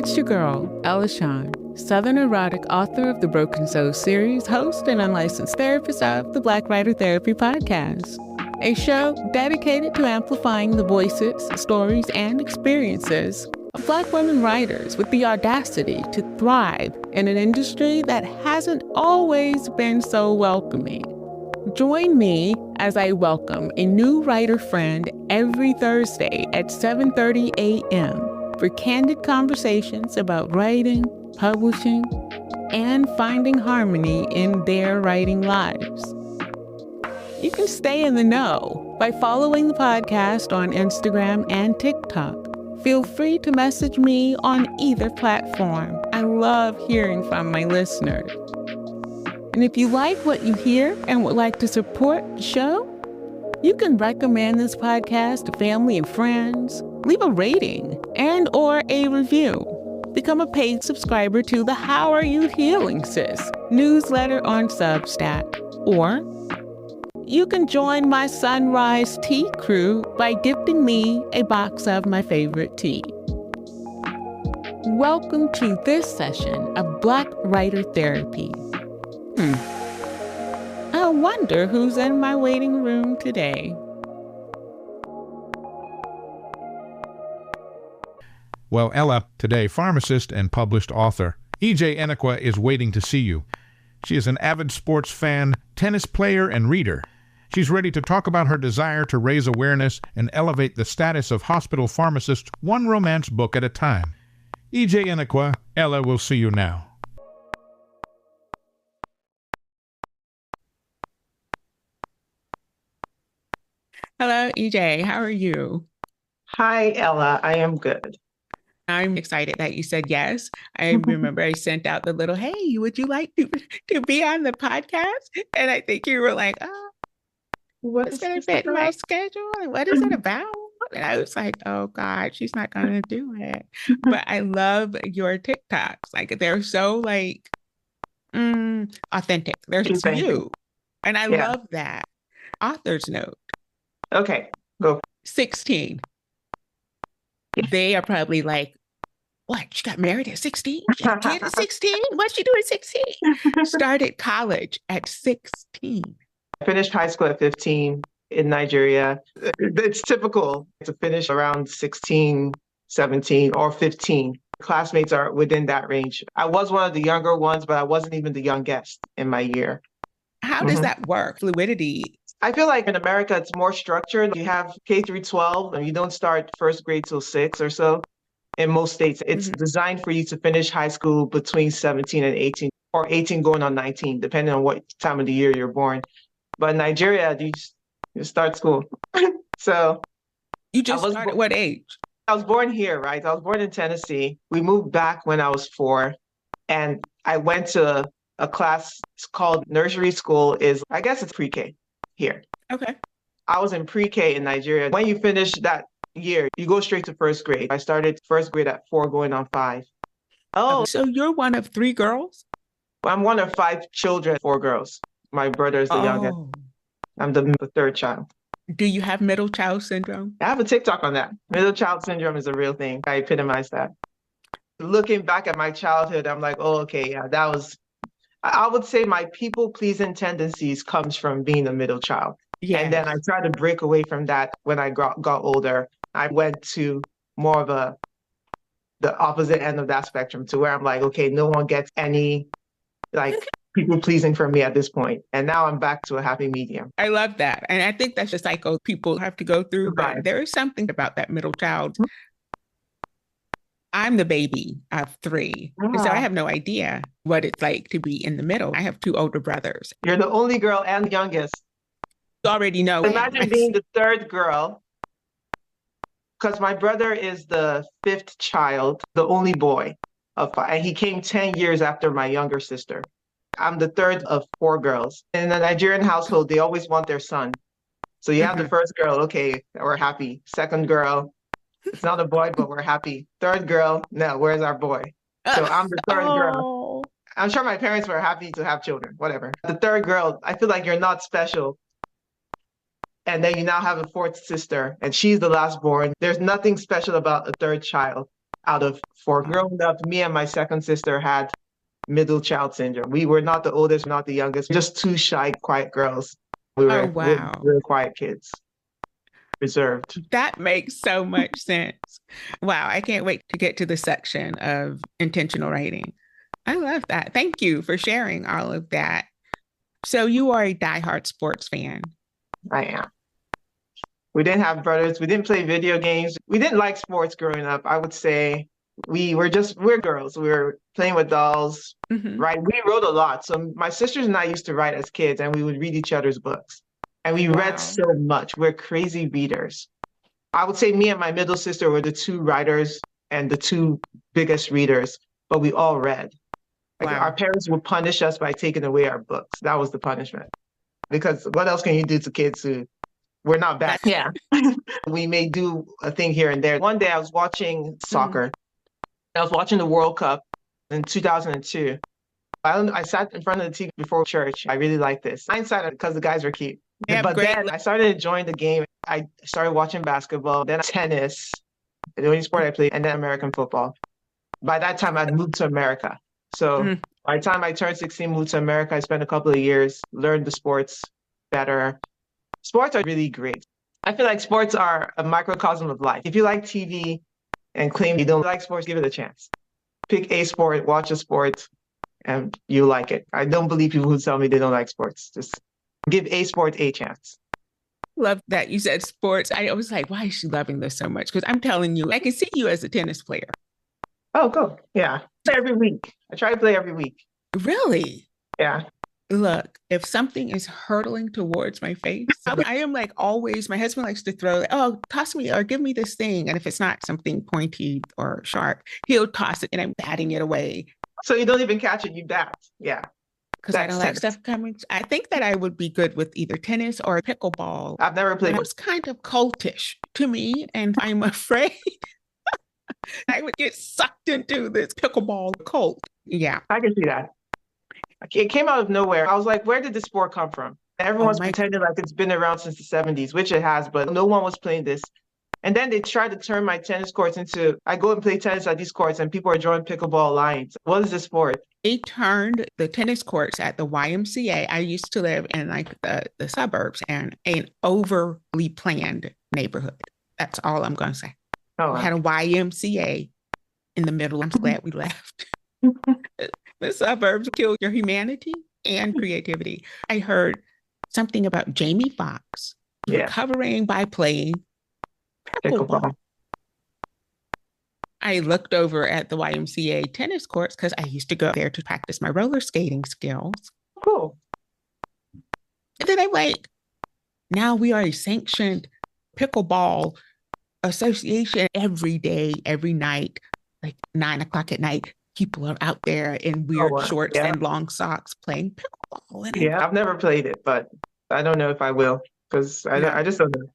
It's your girl, Ella Shawn, Southern erotic author of the Broken Soul series, host and unlicensed therapist of the Black Writer Therapy Podcast, a show dedicated to amplifying the voices, stories, and experiences of Black women writers with the audacity to thrive in an industry that hasn't always been so welcoming. Join me as I welcome a new writer friend every Thursday at 7:30 a.m. for candid conversations about writing, publishing, and finding harmony in their writing lives. You can stay in the know by following the podcast on Instagram and TikTok. Feel free to message me on either platform. I love hearing from my listeners. And if you like what you hear and would like to support the show, you can recommend this podcast to family and friends, leave a rating and or a review. Become a paid subscriber to the How Are You Healing Sis newsletter on Substack. Or you can join my Sunrise Tea crew by gifting me a box of my favorite tea. Welcome to this session of Black Writer Therapy. I wonder who's in my waiting room today. Well, Ella, today, pharmacist and published author, EeJay Eneckwa is waiting to see you. She is an avid sports fan, tennis player, and reader. She's ready to talk about her desire to raise awareness and elevate the status of hospital pharmacists one romance book at a time. EeJay Eneckwa, Ella will see you now. Hello, EeJay. How are you? Hi, Ella. I am good. I'm excited that you said yes. I remember I sent out the little, hey, would you like to be on the podcast? And I think you were like, oh, what's going to fit in my schedule? And what is it about? And I was like, oh God, she's not going to do it. But I love your TikToks. Like they're so like authentic. They're just you. And I love that. Author's note. Okay, go. 16. They are probably like, what? She got married at 16? She had a kid at 16? What'd she do at 16? Started college at 16. I finished high school at 15 in Nigeria. It's typical to finish around 16, 17, or 15. Classmates are within that range. I was one of the younger ones, but I wasn't even the youngest in my year. How does that work? Fluidity. I feel like in America, it's more structured. You have K through 12, and you don't start first grade till 6 or so. In most states, it's designed for you to finish high school between 17 and 18, or 18 going on 19, depending on what time of the year you're born. But in Nigeria, you start school. So you just started at what age? I was born here, right? I was born in Tennessee. We moved back when I was 4, and I went to a class called nursery school. I guess it's pre-K. Here. Okay. I was in pre-K in Nigeria. When you finish that year, you go straight to first grade. I started first grade at 4 going on 5. Oh, so you're one of 3 girls? I'm one of 5 children, 4 girls. My brother is the youngest. I'm the third child. Do you have middle child syndrome? I have a TikTok on that. Middle child syndrome is a real thing. I epitomize that. Looking back at my childhood, I'm like, oh, okay, yeah, that was... I would say my people-pleasing tendencies comes from being a middle child. Yes. And then I tried to break away from that when I got older. I went to more of the opposite end of that spectrum to where I'm like, okay, no one gets any like people-pleasing from me at this point. And now I'm back to a happy medium. I love that. And I think that's a cycle people have to go through. But there is something about that middle child. I'm the baby of 3. So I have no idea what it's like to be in the middle. I have 2 older brothers. You're the only girl and youngest. You already know. Imagine being the 3rd girl, because my brother is the 5th child, the only boy of 5. And he came 10 years after my younger sister. I'm the 3rd of 4 girls. In a Nigerian household, they always want their son. So you have the first girl, okay, we're happy. Second girl, it's not a boy, but we're happy. 3rd girl, no, where's our boy? So I'm the 3rd girl. I'm sure my parents were happy to have children, whatever. The 3rd girl, I feel like you're not special. And then you now have a 4th sister, and she's the last born. There's nothing special about a 3rd child. out of four. Growing up, me and my second sister had middle child syndrome. We were not the oldest, not the youngest, just two shy, quiet girls. We Oh, were, we wow. were quiet kids, reserved. That makes so much sense. Wow, I can't wait to get to the section of intentional writing. I love that. Thank you for sharing all of that. So you are a diehard sports fan. I am. We didn't have brothers. We didn't play video games. We didn't like sports growing up. I would say we're girls. We were playing with dolls, right? We wrote a lot. So my sisters and I used to write as kids, and we would read each other's books. And we read so much. We're crazy readers. I would say me and my middle sister were the two writers and the two biggest readers, but we all read. Like our parents would punish us by taking away our books. That was the punishment. Because what else can you do to kids who we're not bad? Yeah. We may do a thing here and there. One day I was watching soccer. I was watching the World Cup in 2002. I sat in front of the TV before church. I really liked this. I sat because the guys were cute. Yeah, but then I started enjoying the game. I started watching basketball, then tennis, the only sport I played, and then American football. By that time, I'd moved to America. So by the time I turned 16, moved to America, I spent a couple of years, learned the sports better. Sports are really great. I feel like sports are a microcosm of life. If you like TV and claim you don't like sports, give it a chance. Pick a sport, watch a sport, and you like it. I don't believe people who tell me they don't like sports. Just give a sport a chance. Love that you said sports. I was like, why is she loving this so much? Because I'm telling you, I can see you as a tennis player. Oh, cool. Yeah. Every week. I try to play every week. Really? Yeah. Look, if something is hurtling towards my face, I am like always, my husband likes to throw, oh, toss me or give me this thing. And if it's not something pointy or sharp, he'll toss it and I'm batting it away. So you don't even catch it, you bat. Yeah. Because I don't like stuff coming. I think that I would be good with either tennis or pickleball. I've never played. It's kind of cultish to me, and I'm afraid I would get sucked into this pickleball cult. Yeah. I can see that. It came out of nowhere. I was like, where did this sport come from? Everyone's pretending like it's been around since the 70s, which it has, but no one was playing this. And then they tried to turn my tennis courts into, I go and play tennis at these courts and people are drawing pickleball lines. What is this sport? They turned the tennis courts at the YMCA. I used to live in like the suburbs and an overly planned neighborhood. That's all I'm going to say. Oh, we had a YMCA in the middle. I'm glad we left. The suburbs kill your humanity and creativity. I heard something about Jamie Foxx recovering by playing pickleball. I looked over at the YMCA tennis courts because I used to go there to practice my roller skating skills. Cool. And then I'm like, now we are a sanctioned pickleball association every day, every night, like 9 o'clock at night. People are out there in weird shorts and long socks playing pickleball. And I've never played it, but I don't know if I will because I just don't know.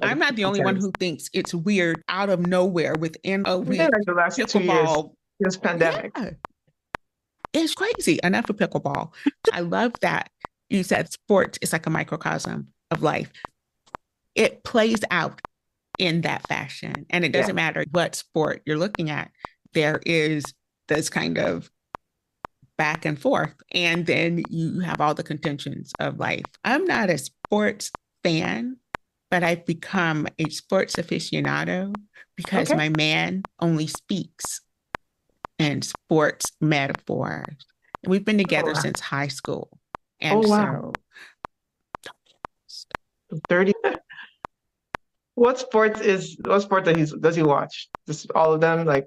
I'm not the only one who thinks it's weird out of nowhere within a week. Like the last 2 years, this pandemic. Yeah. It's crazy. Enough of pickleball. I love that you said sports is like a microcosm of life. It plays out in that fashion. And it doesn't matter what sport you're looking at. There is this kind of back and forth. And then you have all the contentions of life. I'm not a sports fan, but I've become a sports aficionado because my man only speaks in sports metaphors. We've been together since high school. And so 30. What sport does he watch? Just all of them? Like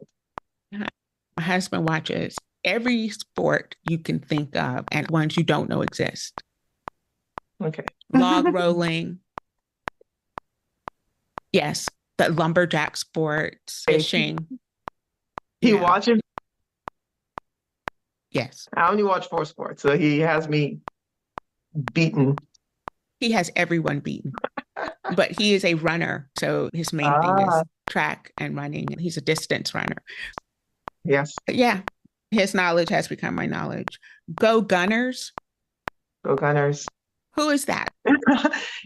my husband watches every sport you can think of and ones you don't know exist. Okay. Log rolling. Yes. The lumberjack sports, fishing. He watches? Yes. I only watch 4 sports, so he has me beaten. He has everyone beaten. But he is a runner, so his main thing is track and running. He's a distance runner. Yes. But yeah, his knowledge has become my knowledge. Go Gunners. Go Gunners. Who is that?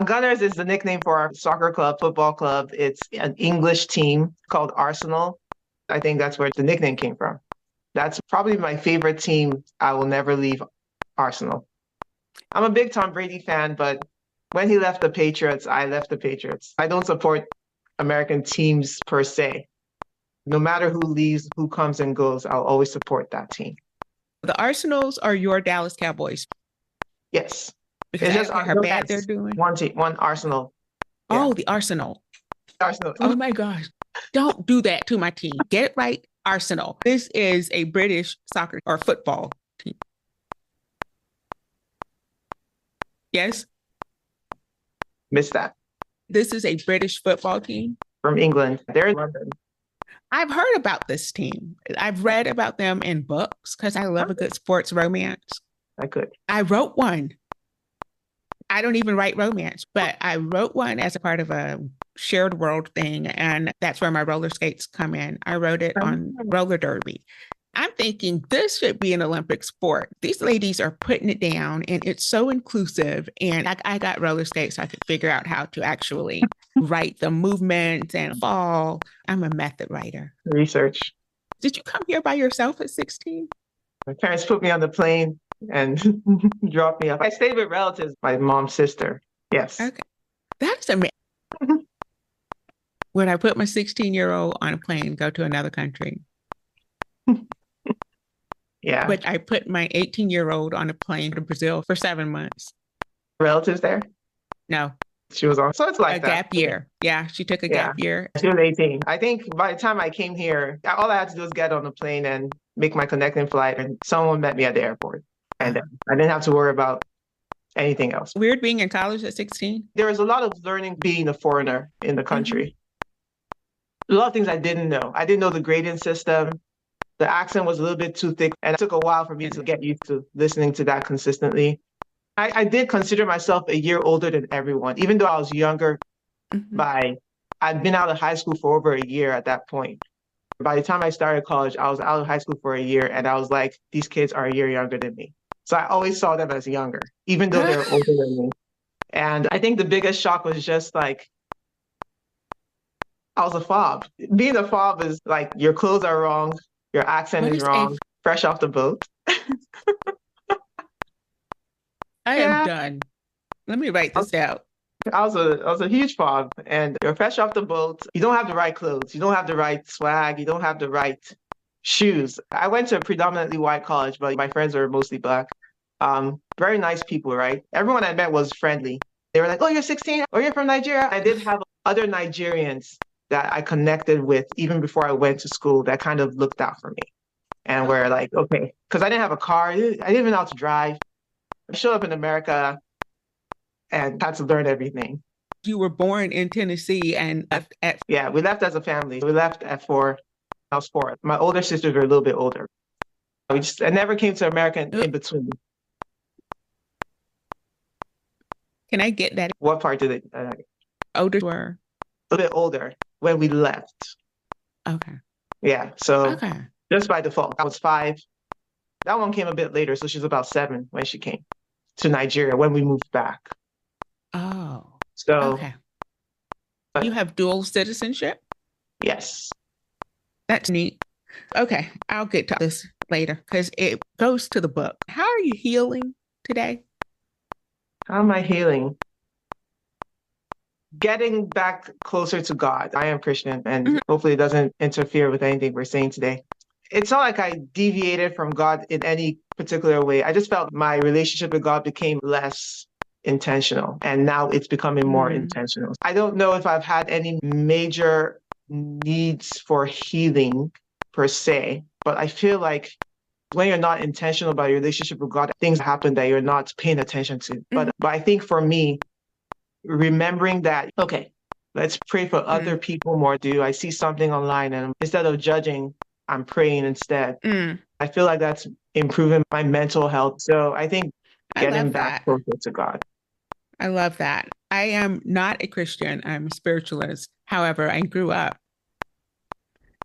Gunners is the nickname for our soccer club, football club. It's an English team called Arsenal. I think that's where the nickname came from. That's probably my favorite team. I will never leave Arsenal. I'm a big Tom Brady fan, but when he left the Patriots, I left the Patriots. I don't support American teams per se. No matter who leaves, who comes and goes, I'll always support that team. The Arsenals are your Dallas Cowboys. Yes. Because It's I just don't care how bad they're doing. one team, one Arsenal. Yeah. Oh, the Arsenal. Arsenal. Oh my gosh. Don't do that to my team. Get it right, Arsenal. This is a British soccer or football team. Yes? Missed that. This is a British football team. From England. They're in London. I've heard about this team. I've read about them in books because I love a good sports romance. I could. I wrote one. I don't even write romance, but I wrote one as a part of a shared world thing. And that's where my roller skates come in. I wrote it on roller derby. I'm thinking this should be an Olympic sport. These ladies are putting it down and it's so inclusive. And I got roller skates so I could figure out how to actually write the movements and fall. I'm a method writer. Research. Did you come here by yourself at 16? My parents put me on the plane and dropped me off. I stayed with relatives, my mom's sister. Yes. Okay. That's amazing. When I put my 16-year-old on a plane, go to another country. Yeah. But I put my 18-year-old on a plane to Brazil for 7 months. Relatives there? No. She was on. So it's like a gap year. Yeah, she took a gap year. She was 18. I think by the time I came here, all I had to do was get on the plane and make my connecting flight. And someone met me at the airport. And I didn't have to worry about anything else. Weird being in college at 16? There was a lot of learning being a foreigner in the country. A lot of things I didn't know. I didn't know the grading system. The accent was a little bit too thick. And it took a while for me to get used to listening to that consistently. I did consider myself a year older than everyone, even though I was younger I'd been out of high school for over a year at that point. By the time I started college, I was out of high school for a year and I was like, these kids are a year younger than me. So I always saw them as younger, even though they're older than me. And I think the biggest shock was just like, I was a fob. Being a fob is like, your clothes are wrong, your accent is wrong, fresh off the boat. I am done. Let me write this out. I was a huge fob, and you're fresh off the boat. You don't have the right clothes. You don't have the right swag. You don't have the right shoes. I went to a predominantly white college, but my friends were mostly Black. Very nice people, right? Everyone I met was friendly. They were like, oh, you're 16? Oh, you're from Nigeria? I did have other Nigerians that I connected with even before I went to school that kind of looked out for me. And were like, okay, because I didn't have a car. I didn't even know how to drive. I showed up in America and had to learn everything. You were born in Tennessee and left at... Yeah, we left as a family. We left at 4. I was 4. My older sisters were a little bit older. I never came to America in between. Can I get that? What part did it? Older were? A bit older when we left. Okay. Yeah, so just by default, I was 5. That one came a bit later, so she was about 7 when she came to Nigeria when we moved back. Oh. So. Okay. You have dual citizenship? Yes. That's neat. Okay, I'll get to this later because it goes to the book. How are you healing today? How am I healing? Getting back closer to God. I am Christian, and hopefully it doesn't interfere with anything we're saying today. It's not like I deviated from God in any particular way. I just felt my relationship with God became less intentional, and now it's becoming more intentional. I don't know if I've had any major needs for healing per se, but I feel like when you're not intentional about your relationship with God, things happen that you're not paying attention to. But I think for me, remembering that, okay, let's pray for other people more. I see something online and instead of judging, I'm praying instead. I feel like that's improving my mental health. So I think getting back closer to God. I love that. I am not a Christian. I'm a spiritualist. However, I grew up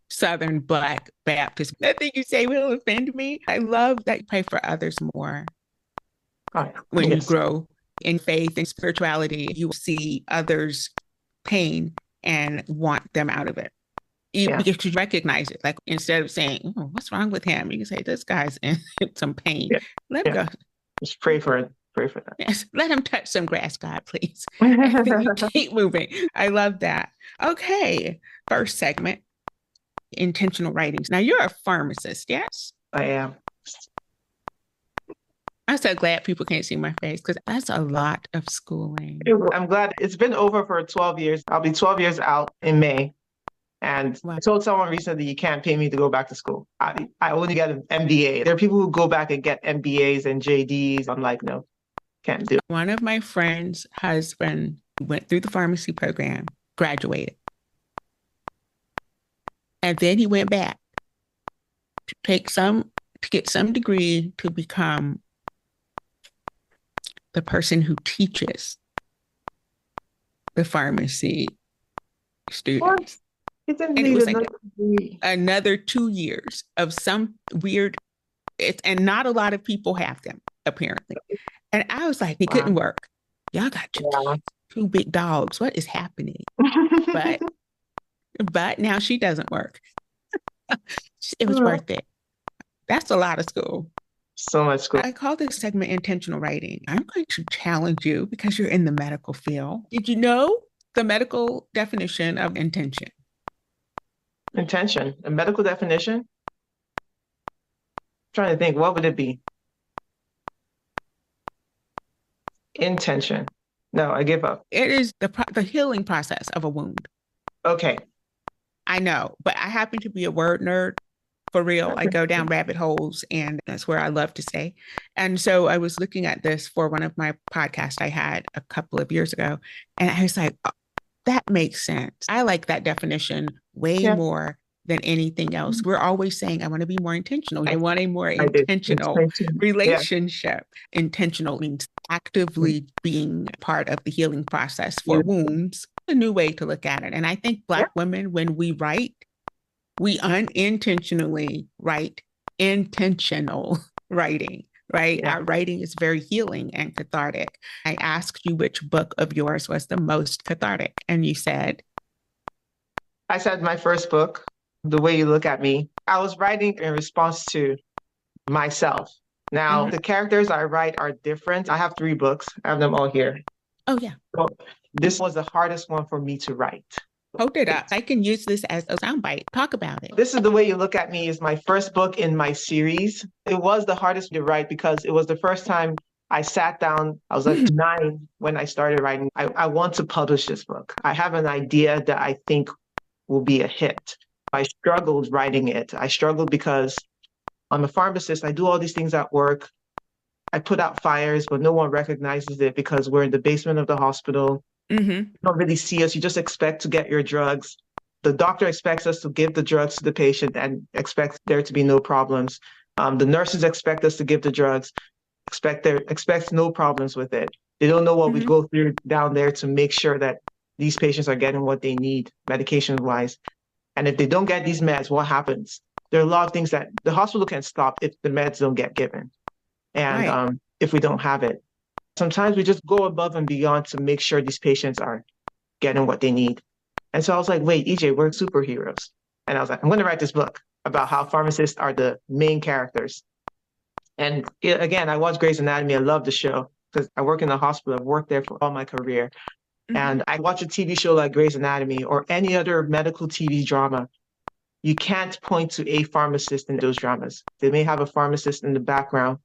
Southern Black Baptist. Nothing you say will offend me. I love that you pray for others more. When you grow in faith and spirituality, you see others' pain and want them out of it. Yeah. Because you recognize it. Like instead of saying, oh, what's wrong with him? You can say, this guy's in some pain. Yeah. Let him go. Just pray for it. Pray for that. Yes, let him touch some grass, God, please. And then you keep moving. I love that. Okay. First segment, intentional writings. Now you're a pharmacist, yes? I am. I'm so glad people can't see my face because that's a lot of schooling. I'm glad it's been over for 12 years. I'll be 12 years out in May. And Wow. I told someone recently, you can't pay me to go back to school. I only get an MBA. There are people who go back and get MBAs and JDs. I'm like, no, can't do it. One of my friends' husband went through the pharmacy program, graduated. And then he went back to get some degree to become the person who teaches the pharmacy students. And it was like another 2 years of some weird, and not a lot of people have them, apparently. And I was like, it couldn't work. Y'all got two big dogs. What is happening? But now she doesn't work. It was worth it. That's a lot of school. So much school. I call this segment intentional writing. I'm going to challenge you because you're in the medical field. Did you know the medical definition of intention? Intention, a medical definition? I'm trying to think, what would it be? Intention. No, I give up. It is the healing process of a wound. Okay. I know, but I happen to be a word nerd. For real, I go down rabbit holes, and that's where I love to stay. And so I was looking at this for one of my podcasts I had a couple of years ago, and I was like, oh, that makes sense. I like that definition way more than anything else. We're always saying, I want to be more intentional. I want a more intentional relationship. Yeah. Intentional means actively being part of the healing process for wounds. A new way to look at it. And I think Black women, when we write, we unintentionally write intentional writing, right? Yeah. Our writing is very healing and cathartic. I asked you which book of yours was the most cathartic, and you said? I said my first book, The Way You Look at Me. I was writing in response to myself. Now, the characters I write are different. I have 3 books. I have them all here. Oh, yeah. So this was the hardest one for me to write. Hold it up. I can use this as a soundbite. Talk about it. This is The Way You Look at Me is my first book in my series. It was the hardest to write because it was the first time I sat down. I was like 9 when I started writing. I want to publish this book. I have an idea that I think will be a hit. I struggled writing it. I struggled because I'm a pharmacist. I do all these things at work. I put out fires, but no one recognizes it because we're in the basement of the hospital. You don't really see us. You just expect to get your drugs. The doctor expects us to give the drugs to the patient and expects there to be no problems. The nurses expect us to give the drugs, expect no problems with it. They don't know what we go through down there to make sure that these patients are getting what they need medication-wise. And if they don't get these meds, what happens? There are a lot of things that the hospital can stop if the meds don't get given. And if we don't have it. Sometimes we just go above and beyond to make sure these patients are getting what they need. And so I was like, wait, EeJay, we're superheroes. And I was like, I'm going to write this book about how pharmacists are the main characters. And again, I watch Grey's Anatomy. I love the show because I work in the hospital. I've worked there for all my career. And I watch a TV show like Grey's Anatomy or any other medical TV drama. You can't point to a pharmacist in those dramas. They may have a pharmacist in the background.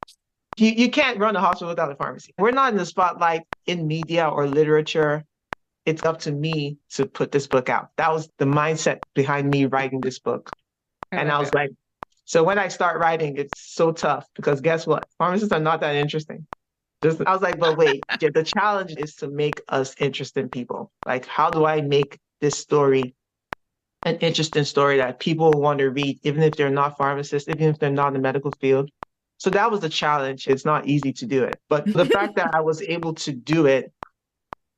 You can't run a hospital without a pharmacy. We're not in the spotlight in media or literature. It's up to me to put this book out. That was the mindset behind me writing this book. And I was like, so when I start writing, it's so tough because guess what? Pharmacists are not that interesting. I was like, but wait, the challenge is to make us interesting people. Like, how do I make this story an interesting story that people want to read, even if they're not pharmacists, even if they're not in the medical field? So that was the challenge. It's not easy to do it. But the fact that I was able to do it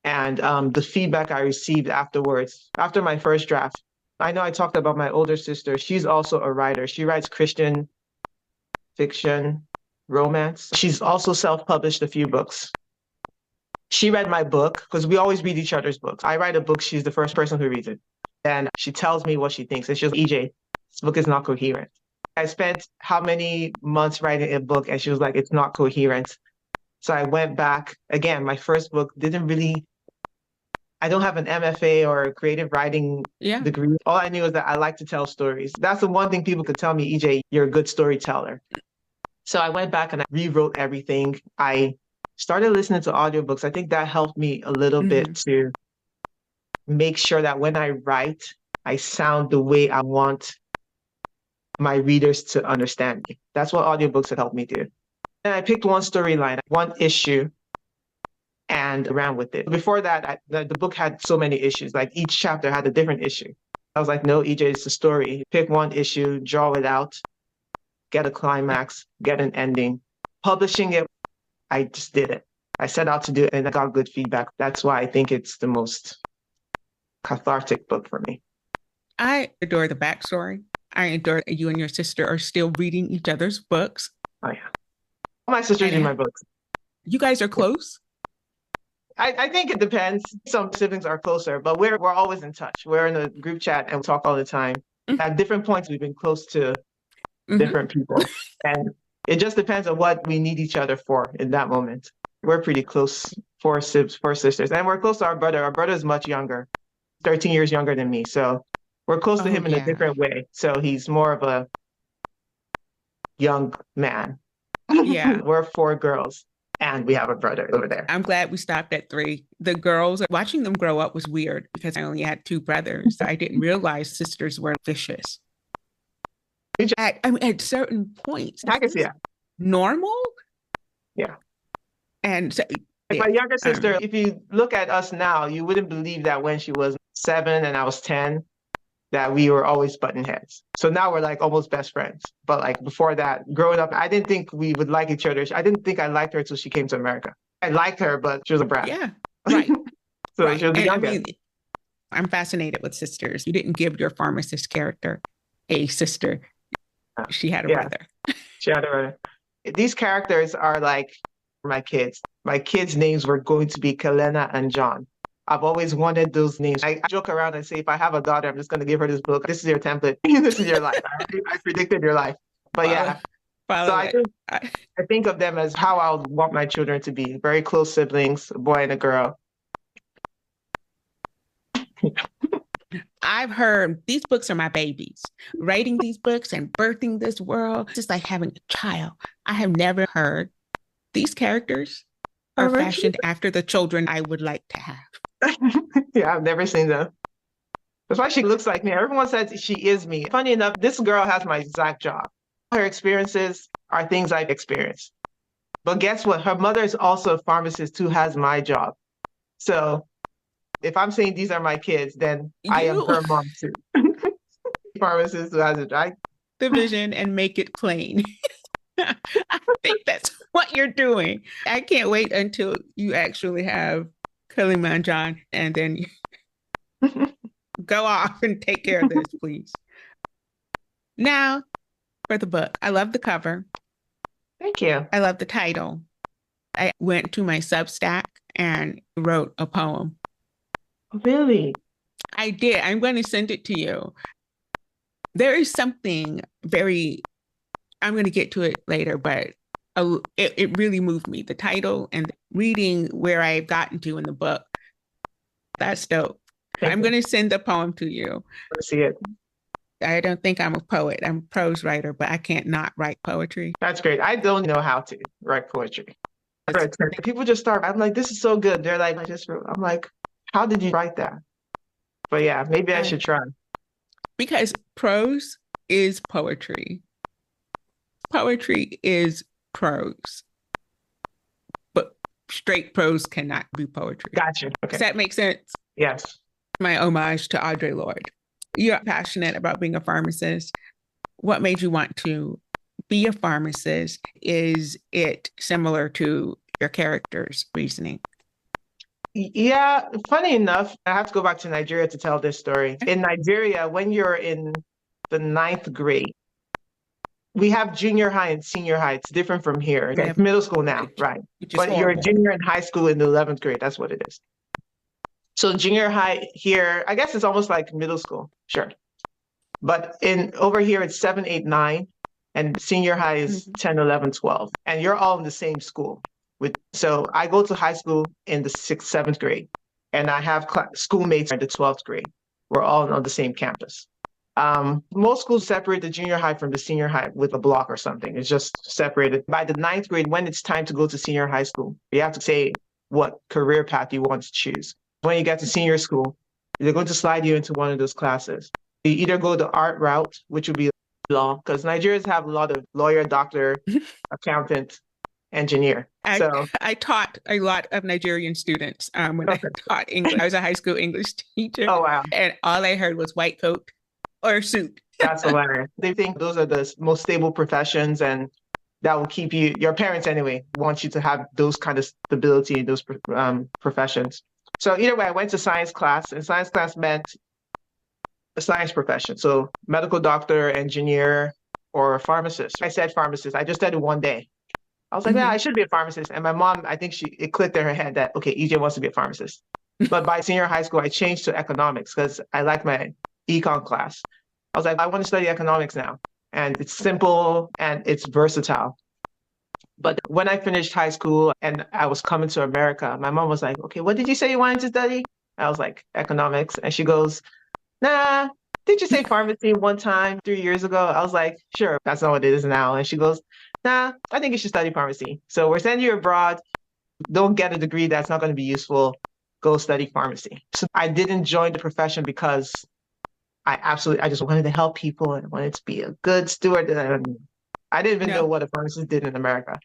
and the feedback I received afterwards, after my first draft, I know I talked about my older sister. She's also a writer. She writes Christian fiction, romance. She's also self-published a few books. She read my book because we always read each other's books. I write a book. She's the first person who reads it. And she tells me what she thinks. And she was, EeJay, this book is not coherent. I spent how many months writing a book, and she was like, it's not coherent. So I went back again. My first book didn't really, I don't have an MFA or a creative writing degree. All I knew is that I like to tell stories. That's the one thing people could tell me, EeJay, you're a good storyteller. So I went back and I rewrote everything. I started listening to audiobooks. I think that helped me a little bit to make sure that when I write, I sound the way I want my readers to understand me. That's what audiobooks have helped me do. And I picked one storyline, one issue, and ran with it. Before that, the book had so many issues. Like each chapter had a different issue. I was like, no, EeJay, it's a story. Pick one issue, draw it out, get a climax, get an ending. Publishing it, I just did it. I set out to do it and I got good feedback. That's why I think it's the most cathartic book for me. I adore the backstory. I adore that you and your sister are still reading each other's books. Oh, yeah. My sister's reading my books. You guys are close? I think it depends. Some siblings are closer, but we're always in touch. We're in a group chat and we talk all the time. At different points, we've been close to different people. And it just depends on what we need each other for in that moment. We're pretty close, four sisters. And we're close to our brother. Our brother is much younger, 13 years younger than me. So we're close to him in a different way. So he's more of a young man. Yeah. We're four girls. And we have a brother over there. I'm glad we stopped at 3. The girls, watching them grow up was weird because I only had 2 brothers. I didn't realize sisters were vicious. At certain points. I can see that. Normal? Yeah. And so, my younger sister, if you look at us now, you wouldn't believe that when she was 7 and I was 10, that we were always butting heads. So now we're like almost best friends. But like before that, growing up, I didn't think we would like each other. I didn't think I liked her until she came to America. I liked her, but she was a brat. Yeah, right. So she was the youngest. I mean, I'm fascinated with sisters. You didn't give your pharmacist character a sister. She had a brother. She had a brother. These characters are like my kids. My kids' names were going to be Kalena and John. I've always wanted those names. I joke around and say, if I have a daughter, I'm just going to give her this book. This is your template. This is your life. I predicted your life. But yeah. So I think of them as how I would want my children to be. Very close siblings, a boy and a girl. I've heard these books are my babies. Writing these books and birthing this world, just like having a child. I have never heard these characters are fashioned after the children I would like to have. Yeah, I've never seen them. That's why she looks like me. Everyone says she is me. Funny enough, this girl has my exact job. Her experiences are things I've experienced. But guess what? Her mother is also a pharmacist who has my job. So if I'm saying these are my kids, then I am her mom too. Pharmacist who has a job. The vision and make it plain. I think that's what you're doing. I can't wait until you actually have Kilimanjaro and then go off and take care of this, please. Now, for the book. I love the cover. Thank you. I love the title. I went to my Substack and wrote a poem. Really? I did. I'm going to send it to you. There is something I'm going to get to it later, but it really moved me. The title and reading where I've gotten to in the book. That's dope. I'm going to send the poem to you. Let's see it. I don't think I'm a poet. I'm a prose writer, but I can't not write poetry. That's great. I don't know how to write poetry. People just start. I'm like, this is so good. They're like, I'm like, how did you write that? But yeah, maybe I should try. Because prose is poetry. Poetry is prose. But straight prose cannot be poetry. Gotcha. Okay. Does that make sense? Yes. My homage to Audre Lorde. You're passionate about being a pharmacist. What made you want to be a pharmacist? Is it similar to your character's reasoning? Yeah, funny enough, I have to go back to Nigeria to tell this story. In Nigeria, when you're in the 9th grade, we have junior high and senior high. It's different from here. Okay. It's middle school now, right? But you're a junior in high school in the 11th grade. That's what it is. So junior high here, I guess it's almost like middle school, sure. But over here, it's 7, 8, 9, and senior high is 10, 11, 12. And you're all in the same school. So I go to high school in the 6th, 7th grade, and I have schoolmates in the 12th grade. We're all on the same campus. Most schools separate the junior high from the senior high with a block or something. It's just separated. By the 9th grade, when it's time to go to senior high school, you have to say what career path you want to choose. When you get to senior school, they're going to slide you into one of those classes. You either go the art route, which would be law, because Nigerians have a lot of lawyer, doctor, accountant, engineer. I taught a lot of Nigerian students when I taught English. I was a high school English teacher. Oh, wow. And all I heard was white coat or suit. That's hilarious. They think those are the most stable professions, and that will keep you, your parents anyway, want you to have those kind of stability in those professions. So either way, I went to science class, and science class meant a science profession. So medical doctor, engineer, or a pharmacist. I said pharmacist. I just studied one day. I was like, yeah, I should be a pharmacist. And my mom, I think it clicked in her head that, okay, EeJay wants to be a pharmacist. But by senior high school, I changed to economics because I like my econ class. I was like, I want to study economics now. And it's simple and it's versatile. But when I finished high school and I was coming to America, my mom was like, okay, what did you say you wanted to study? I was like, economics. And she goes, nah, did you say pharmacy one time 3 years ago? I was like, sure, that's not what it is now. And she goes, nah, I think you should study pharmacy. So we're sending you abroad. Don't get a degree that's not going to be useful. Go study pharmacy. So I didn't join the profession because I just wanted to help people and wanted to be a good steward. I didn't even know what a pharmacist did in America.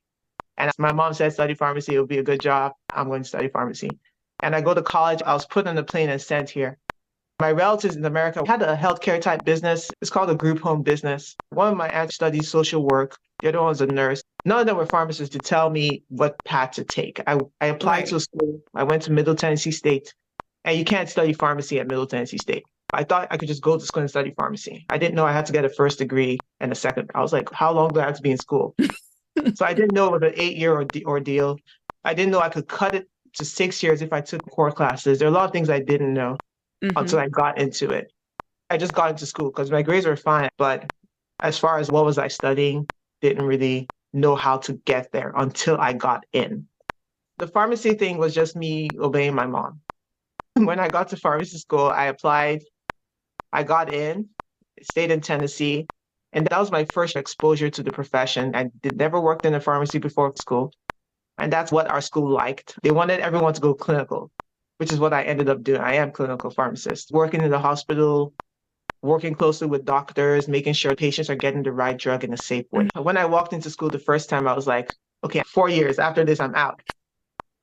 And my mom said, study pharmacy, it would be a good job. I'm going to study pharmacy. And I go to college. I was put on a plane and sent here. My relatives in America had a healthcare type business. It's called a group home business. One of my aunts studied social work. The other one was a nurse. None of them were pharmacists to tell me what path to take. I applied to a school. I went to Middle Tennessee State. And you can't study pharmacy at Middle Tennessee State. I thought I could just go to school and study pharmacy. I didn't know I had to get a first degree and a second. I was like, how long do I have to be in school? So I didn't know it was an 8-year ordeal. I didn't know I could cut it to 6 years if I took core classes. There are a lot of things I didn't know until I got into it. I just got into school because my grades were fine. But as far as what was I studying, didn't really know how to get there until I got in. The pharmacy thing was just me obeying my mom. When I got to pharmacy school, I applied. I got in, stayed in Tennessee, and that was my first exposure to the profession. I never worked in a pharmacy before school, and that's what our school liked. They wanted everyone to go clinical, which is what I ended up doing. I am clinical pharmacist, working in the hospital, working closely with doctors, making sure patients are getting the right drug in a safe way. When I walked into school the first time, I was like, okay, 4 years after this, I'm out.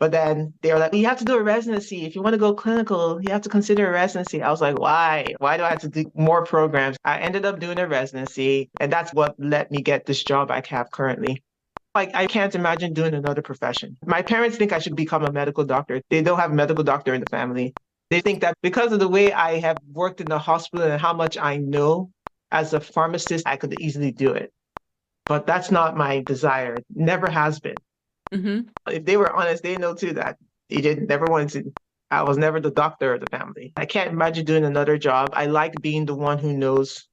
But then they were like, you have to do a residency. If you want to go clinical, you have to consider a residency. I was like, why? Why do I have to do more programs? I ended up doing a residency, and that's what let me get this job I have currently. Like, I can't imagine doing another profession. My parents think I should become a medical doctor. They don't have a medical doctor in the family. They think that because of the way I have worked in the hospital and how much I know as a pharmacist, I could easily do it. But that's not my desire. It never has been. If they were honest, they know too that never wanted to. I was never the doctor of the family. I can't imagine doing another job. I like being the one who knows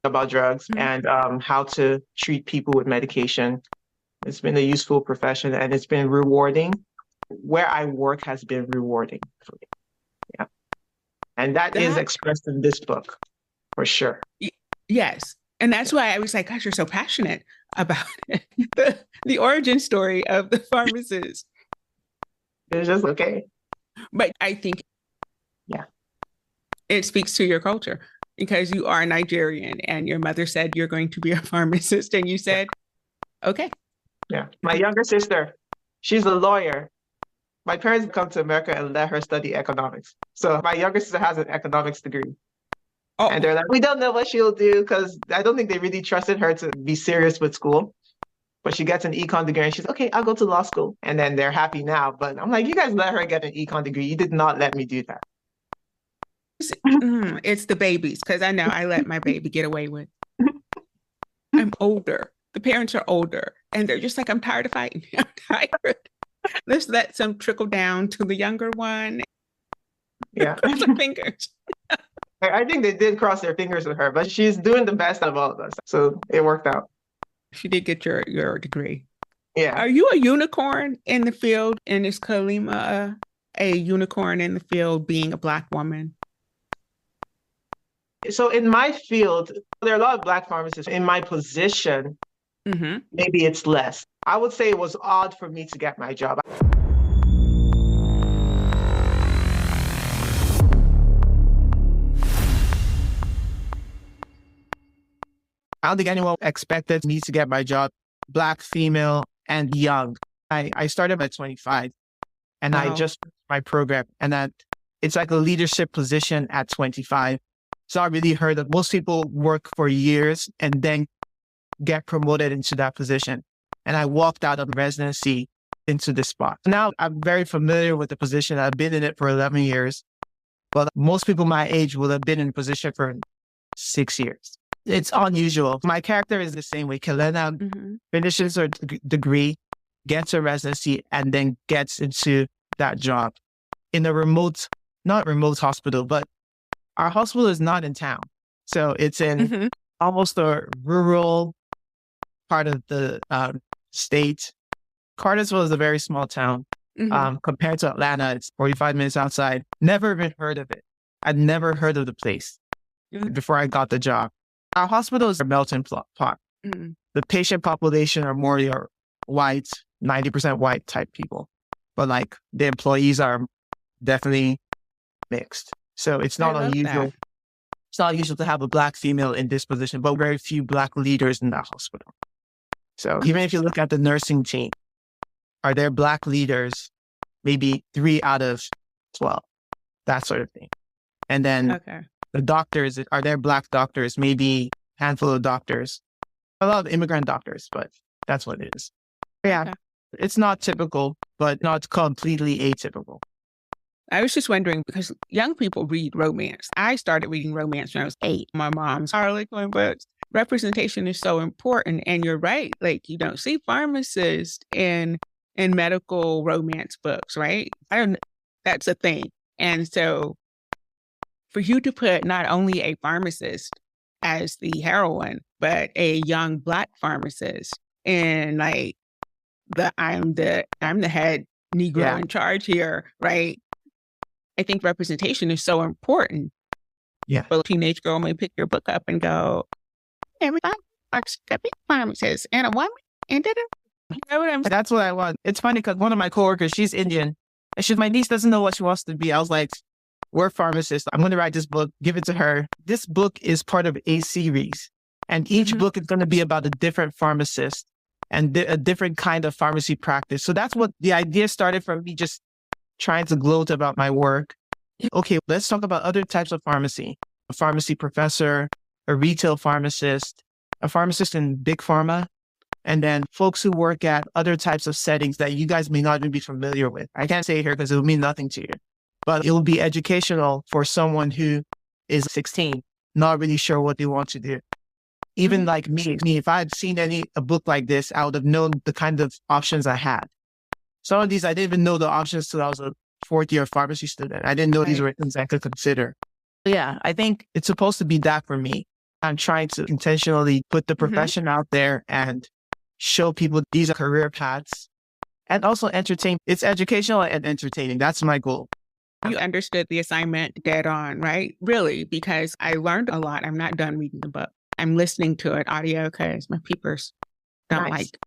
about drugs and how to treat people with medication. It's been a useful profession and it's been rewarding. Where I work has been rewarding for me. Yeah. And that is expressed in this book, for sure. Yes. And that's why I was like, gosh, you're so passionate about it. the origin story of the pharmacist. It's just okay. But I think it speaks to your culture because you are Nigerian and your mother said you're going to be a pharmacist and you said, okay. Yeah. My younger sister, she's a lawyer. My parents come to America and let her study economics. So my younger sister has an economics degree. Oh. And they're like, we don't know what she'll do because I don't think they really trusted her to be serious with school. But she gets an econ degree and she's okay, I'll go to law school. And then they're happy now. But I'm like, you guys let her get an econ degree. You did not let me do that. It's the babies because I know I let my baby get away with. I'm older. The parents are older. And they're just like, I'm tired of fighting. I'm tired. Let's let some trickle down to the younger one. Yeah. Cross her fingers. I think they did cross their fingers with her, but she's doing the best out of all of us. So it worked out. She did get your degree. Yeah. Are you a unicorn in the field? And is Kalima a unicorn in the field being a Black woman? So in my field, there are a lot of Black pharmacists. In my position, maybe it's less. I would say it was odd for me to get my job. I don't think anyone expected me to get my job. Black, female, and young. I started at 25, and I just finished my program, and that it's like a leadership position at 25. So I really heard that most people work for years and then get promoted into that position. And I walked out of residency into this spot. Now I'm very familiar with the position. I've been in it for 11 years, but most people my age will have been in a position for 6 years. It's unusual. My character is the same way. Kelena finishes her degree, gets her residency, and then gets into that job in a not remote hospital, but our hospital is not in town. So it's in almost a rural part of the state. Cartersville is a very small town. Compared to Atlanta, it's 45 minutes outside. Never even heard of it. I'd never heard of the place before I got the job. Our hospital is a melting pot. The patient population are more your white, 90% white type people. But like the employees are definitely mixed. So it's not unusual. It's not unusual to have a Black female in this position, but very few Black leaders in that hospital. So even if you look at the nursing team, are there Black leaders? Maybe 3 out of 12, that sort of thing. And then the doctors, are there Black doctors? Maybe a handful of doctors. A lot of immigrant doctors, but that's what it is. Yeah, it's not typical, but not completely atypical. I was just wondering, because young people read romance. I started reading romance when I was 8. My mom's Harlequin books. Representation is so important. And you're right. Like, you don't see pharmacists in medical romance books, right? That's a thing. And so for you to put not only a pharmacist as the heroine, but a young Black pharmacist and like I'm the head Negro in charge here, right? I think representation is so important. Yeah. But a teenage girl may pick your book up and go, everybody likes to be pharmacist and a woman. And that's what I want. It's funny because one of my coworkers, she's Indian, and my niece doesn't know what she wants to be. I was like, we're pharmacists. I'm going to write this book, give it to her. This book is part of a series, and each book is going to be about a different pharmacist and a different kind of pharmacy practice. So that's what the idea started from, me just trying to gloat about my work. Okay, let's talk about other types of pharmacy. A pharmacy professor, a retail pharmacist, a pharmacist in big pharma, and then folks who work at other types of settings that you guys may not even be familiar with. I can't say it here because it will mean nothing to you, but it will be educational for someone who is 16, not really sure what they want to do. Even like me, if I had seen a book like this, I would have known the kind of options I had. Some of these, I didn't even know the options till I was a 4th-year pharmacy student. I didn't know these were things I could consider. Yeah, I think it's supposed to be that for me. I'm trying to intentionally put the profession out there and show people these are career paths and also entertain. It's educational and entertaining. That's my goal. You understood the assignment dead on, right? Really, because I learned a lot. I'm not done reading the book. I'm listening to it audio because my peepers don't like.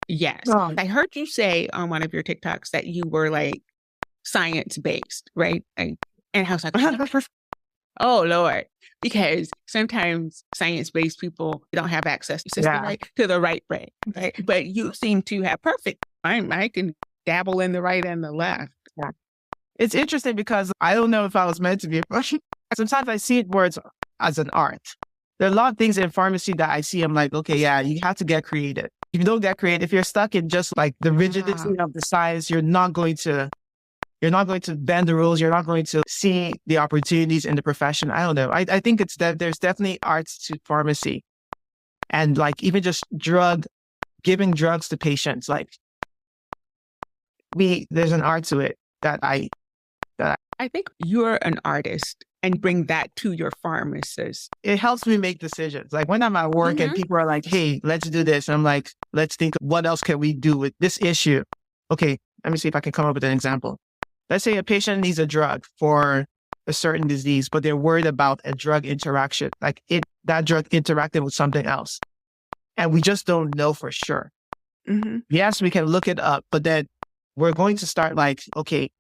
Yes. Oh. I heard you say on one of your TikToks that you were like science-based, right? And I was like, oh, Lord. Because sometimes science-based people don't have access to the right brain, right? But you seem to have perfect. I can dabble in the right and the left. Yeah. It's interesting because I don't know if I was meant to be. Sometimes I see words as an art. There are a lot of things in pharmacy that I see. I'm like, okay, yeah, you have to get creative. If you don't get creative, if you're stuck in just like the rigidity of the science, you're not going to bend the rules. You're not going to see the opportunities in the profession. I don't know. I think it's that there's definitely arts to pharmacy, and like even just giving drugs to patients. Like there's an art to it that that. I think you're an artist and bring that to your pharmacist. It helps me make decisions. Like when I'm at work and people are like, hey, let's do this. And I'm like, let's think, what else can we do with this issue? Okay, let me see if I can come up with an example. Let's say a patient needs a drug for a certain disease, but they're worried about a drug interaction, like that drug interacting with something else. And we just don't know for sure. Yes, we can look it up, but then we're going to start like, okay,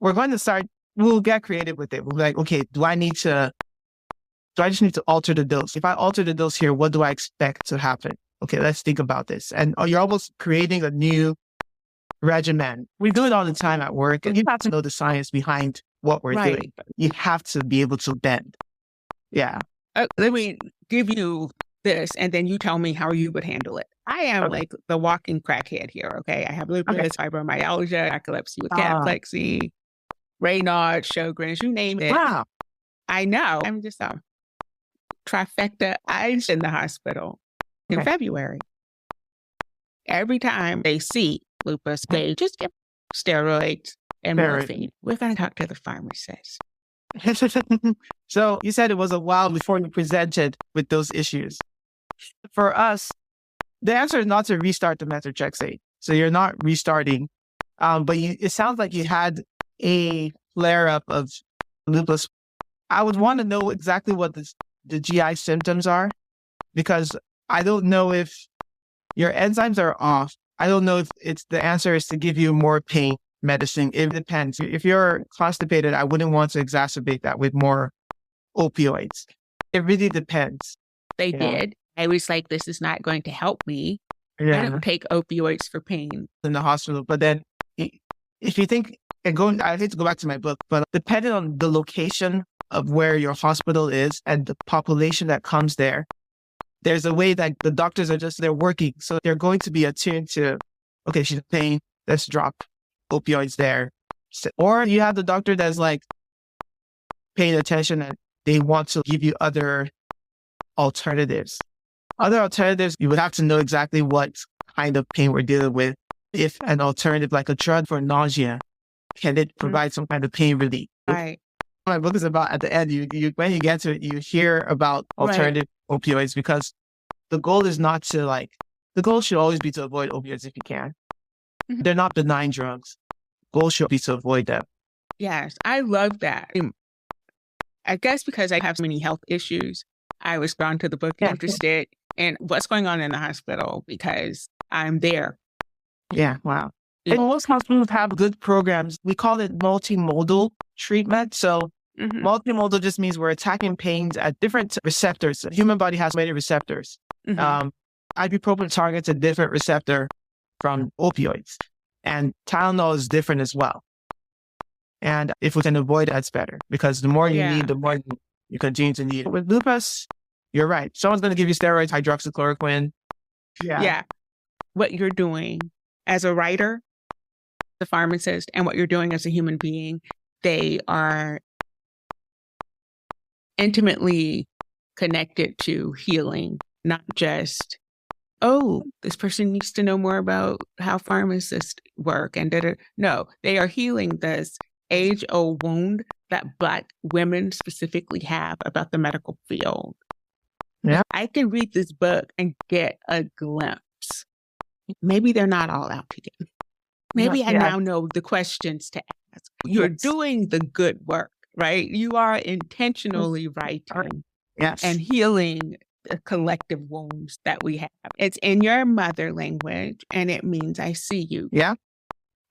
we'll get creative with it. We'll be like, okay, do I just need to alter the dose? If I alter the dose here, what do I expect to happen? Okay, let's think about this. And you're almost creating a new regimen. We do it all the time at work, and you have to know the science behind what we're doing. You have to be able to bend. Yeah. Let me give you this, and then you tell me how you would handle it. I am like the walking crackhead here, okay? I have lupus, fibromyalgia, narcolepsy with cataplexy, Raynaud's, Sjogren's, you name it. Wow. I know. I'm just trifecta. I was in the hospital in February. Every time they see lupus, they just give steroids and morphine. We're going to talk to the pharmacist. So you said it was a while before you presented with those issues. For us, the answer is not to restart the methotrexate. So you're not restarting, but it sounds like you had a flare-up of lupus. I would want to know exactly what the GI symptoms are, because I don't know if your enzymes are off. I don't know if the answer is to give you more pain medicine. It depends. If you're constipated, I wouldn't want to exacerbate that with more opioids. It really depends. They did. I was like, this is not going to help me. I don't take opioids for pain. In the hospital. But then if you think, I hate to go back to my book, but depending on the location of where your hospital is and the population that comes there, there's a way that the doctors they're working. So they're going to be attuned to, okay, she's in pain, let's drop opioids there. Or you have the doctor that's like paying attention and they want to give you other alternatives. Other alternatives, you would have to know exactly what kind of pain we're dealing with. If an alternative like a drug for nausea, can it provide some kind of pain relief? Right. My book is about, at the end, you when you get to it, you hear about alternative opioids, because the goal is not to the goal should always be to avoid opioids if you can. They're not benign drugs. Goal should be to avoid them. Yes, I love that. I guess because I have so many health issues, I was drawn to the book, interested in what's going on in the hospital because I'm there. Yeah, wow. And most hospitals have good programs. We call it multimodal treatment. So multimodal just means we're attacking pains at different receptors. The human body has many receptors. Ibuprofen targets a different receptor from opioids. And Tylenol is different as well. And if we can avoid that, it's better, because the more you need, the more you continue to need. With lupus, you're right. Someone's going to give you steroids, hydroxychloroquine. Yeah. What you're doing as a writer, the pharmacist, and what you're doing as a human being, they are intimately connected to healing, not just, oh, this person needs to know more about how pharmacists work. And no, they are healing this age-old wound that Black women specifically have about the medical field. Yeah. I can read this book and get a glimpse. Maybe they're not all out to get. Maybe I now know the questions to ask. You're doing the good work, right? You are intentionally writing and healing the collective wounds that we have. It's in your mother language, and it means I see you. Yeah.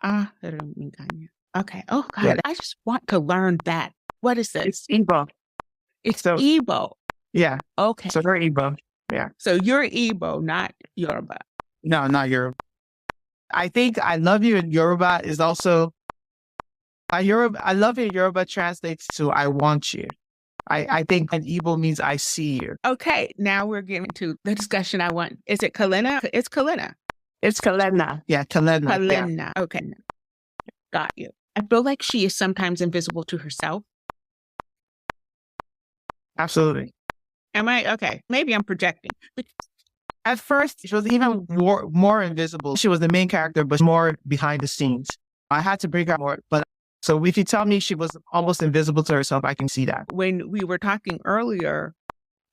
Okay. Oh, God. I just want to learn that. What is this? It's Igbo. It's Igbo. Yeah. Okay. So they're Igbo. Yeah. So you're Igbo, not Yoruba. No, not Yoruba. I think I love you in Yoruba is also, I love you in Yoruba translates to I want you. I think an Igbo means I see you. Okay. Now we're getting to the discussion I want. Is it Kalena? It's Kalena. It's Kalena. Yeah, Kalena. Kalena. Yeah. Okay. Got you. I feel like she is sometimes invisible to herself. Absolutely. Am I? Okay. Maybe I'm projecting. At first, she was even more invisible. She was the main character, but more behind the scenes. I had to bring her more, but So if you tell me she was almost invisible to herself, I can see that. When we were talking earlier,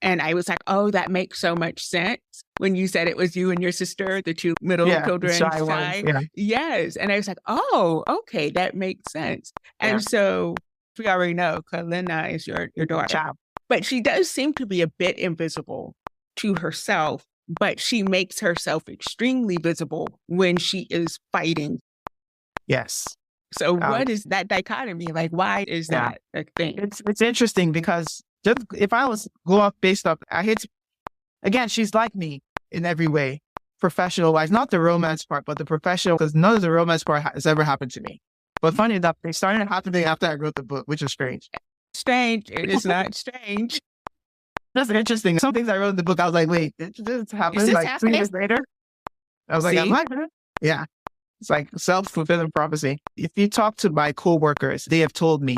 and I was like, oh, that makes so much sense. When you said it was you and your sister, the two middle children. Shy ones, yeah. Yes. And I was like, oh, okay, that makes sense. And so we already know Kalina is your daughter. Child. But she does seem to be a bit invisible to herself, but she makes herself extremely visible when she is fighting. Yes. So what is that dichotomy? Like, why is that a thing? It's interesting because just if I was go off based off, again, she's like me in every way, professional wise, not the romance part, but the professional, because none of the romance part has ever happened to me. But funny enough, they started happening after I wrote the book, which is strange. Strange. It is not strange. That's interesting. Some things I wrote in the book, I was like, wait, did this happen? Is this like happening? 3 years later? I was like, am I gonna? Yeah. It's like self-fulfilling prophecy. If you talk to my coworkers, they have told me,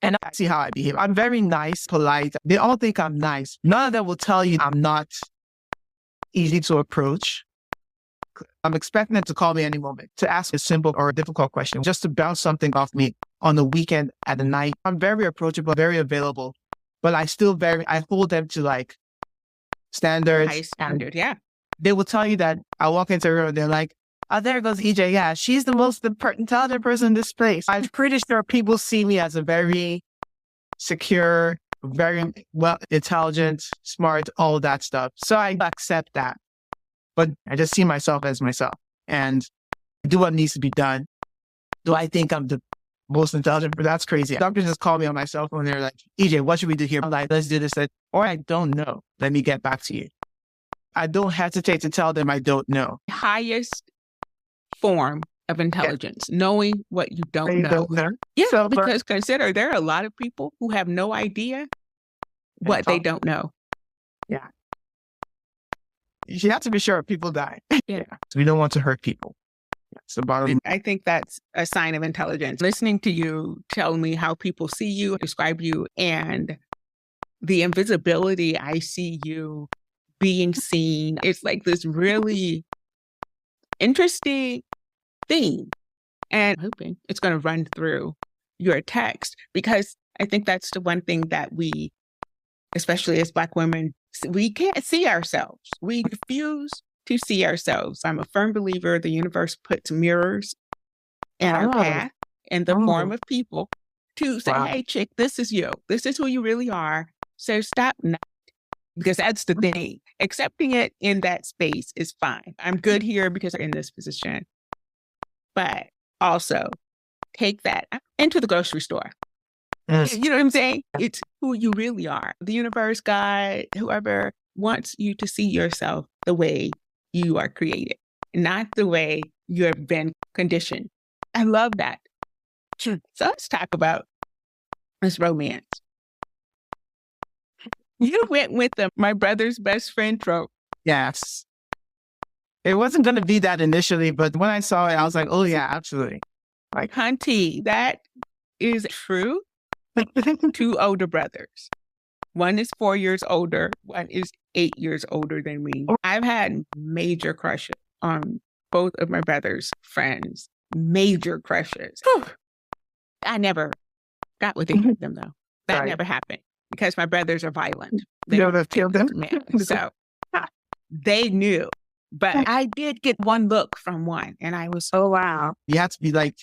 and I see how I behave. I'm very nice, polite. They all think I'm nice. None of them will tell you I'm not easy to approach. I'm expecting them to call me any moment to ask a simple or a difficult question, just to bounce something off me on the weekend at the night. I'm very approachable, very available, but I hold them to like standards. High standard, yeah. They will tell you that I walk into a room and they're like, oh, there goes EeJay. Yeah, she's the most intelligent person in this place. I'm pretty sure people see me as a very secure, very well intelligent, smart, all of that stuff. So I accept that. But I just see myself as myself and do what needs to be done. Do I think I'm the most intelligent? But that's crazy. Doctors just call me on my cell phone. They're like, EeJay, what should we do here? I'm like, let's do this. Or I don't know. Let me get back to you. I don't hesitate to tell them I don't know. Highest form of intelligence, knowing what you don't know. Don't know. Yeah, So, because consider there are a lot of people who have no idea what they don't know. Yeah. You have to be sure people die. Yeah. So we don't want to hurt people. That's the bottom line. I think that's a sign of intelligence. Listening to you tell me how people see you, describe you, and the invisibility I see you being seen. It's like this really interesting thing. And I'm hoping it's going to run through your text, because I think that's the one thing that we, especially as Black women, we can't see ourselves. We refuse to see ourselves. I'm a firm believer the universe puts mirrors in our path in the form of people to say, hey, chick, this is you. This is who you really are. So stop now. Because that's the thing. Accepting it in that space is fine. I'm good here because I'm in this position. But also take that into the grocery store. Yes. You know what I'm saying? It's who you really are. The universe, God, whoever wants you to see yourself the way you are created, not the way you have been conditioned. I love that. So let's talk about this romance. You went with my brother's best friend trope. Yes. It wasn't going to be that initially, but when I saw it, I was like, oh yeah, absolutely. Like, Hunty, that is true. 2 older brothers. One is 4 years older. One is 8 years older than me. I've had major crushes on both of my brother's friends. Major crushes. I never got with any of them, though. That never happened because my brothers are violent. They killed them. So they knew. But I did get one look from one, and I was, oh, wow. You have to be like,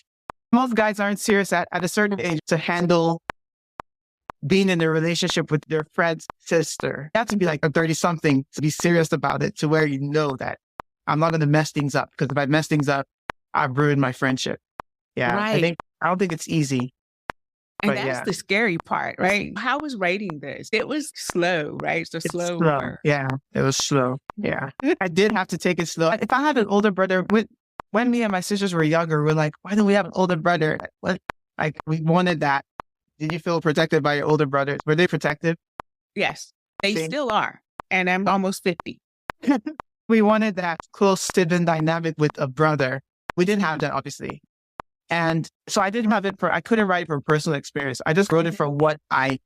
most guys aren't serious at a certain age to handle being in a relationship with their friend's sister. You have to be like a 30-something to be serious about it, to where you know that I'm not going to mess things up, because if I mess things up, I've ruined my friendship. Yeah. Right. I don't think it's easy. And that's the scary part, right? How was writing this? It was slow, right? So slow. Yeah, it was slow. Yeah. I did have to take it slow. If I had an older brother, when me and my sisters were younger, we're like, why don't we have an older brother? What? Like, we wanted that. Did you feel protected by your older brothers? Were they protective? Yes, they still are. And I'm almost 50. We wanted that close sibling dynamic with a brother. We didn't have that, obviously. And so I didn't have it I couldn't write it for personal experience. I just wrote it for what I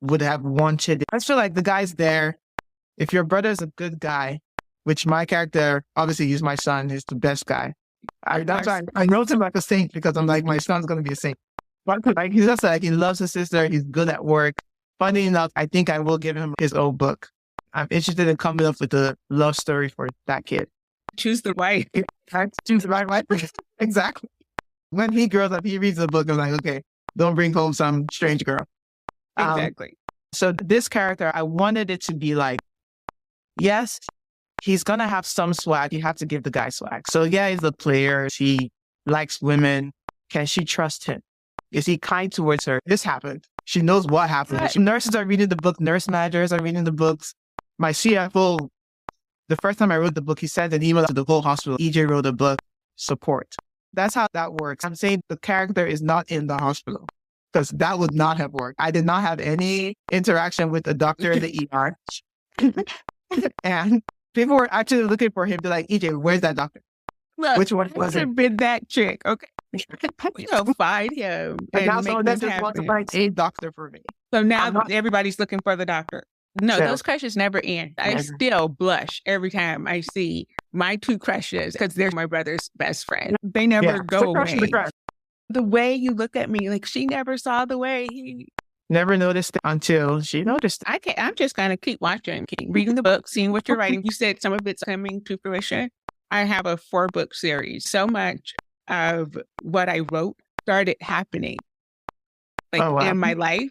would have wanted. I feel like the guy's there. If your brother's a good guy, which my character, obviously he's my son, he's the best guy. That's why I wrote him like a saint because I'm like, my son's going to be a saint. But like, he's just like, he loves his sister. He's good at work. Funny enough, I think I will give him his own book. I'm interested in coming up with a love story for that kid. Choose the right. I choose the right wife. Exactly. When he grows up, he reads the book. I'm like, okay, don't bring home some strange girl. Exactly. So this character, I wanted it to be like, yes, he's going to have some swag. You have to give the guy swag. So yeah, he's a player. She likes women. Can she trust him? Is he kind towards her? This happened. She knows what happened. Right. Nurses are reading the book. Nurse managers are reading the books. My CFO, the first time I wrote the book, he sent an email to the whole hospital. EeJay wrote a book, support. That's how that works. I'm saying the character is not in the hospital because that would not have worked. I did not have any interaction with the doctor in the ER. And people were actually looking for him to like, EeJay, where's that doctor? Look, Which one was it? been that chick. Okay. Find him. And now make someone that this just wants to happen. find a doctor for me. So now I'm not- everybody's looking for the doctor. No, So- those crushes never end. I Never. still blush every time I see my two crushes because they're my brother's best friend. They never Yeah. go The crush is away. the crush. The way you look at me, like she never saw the way he. Never noticed it until she noticed it. I'm just gonna keep watching, keep reading the book, seeing what you're writing. You said some of it's coming to fruition. I have a 4-book series. So much of what I wrote started happening, like Oh, wow. in my life.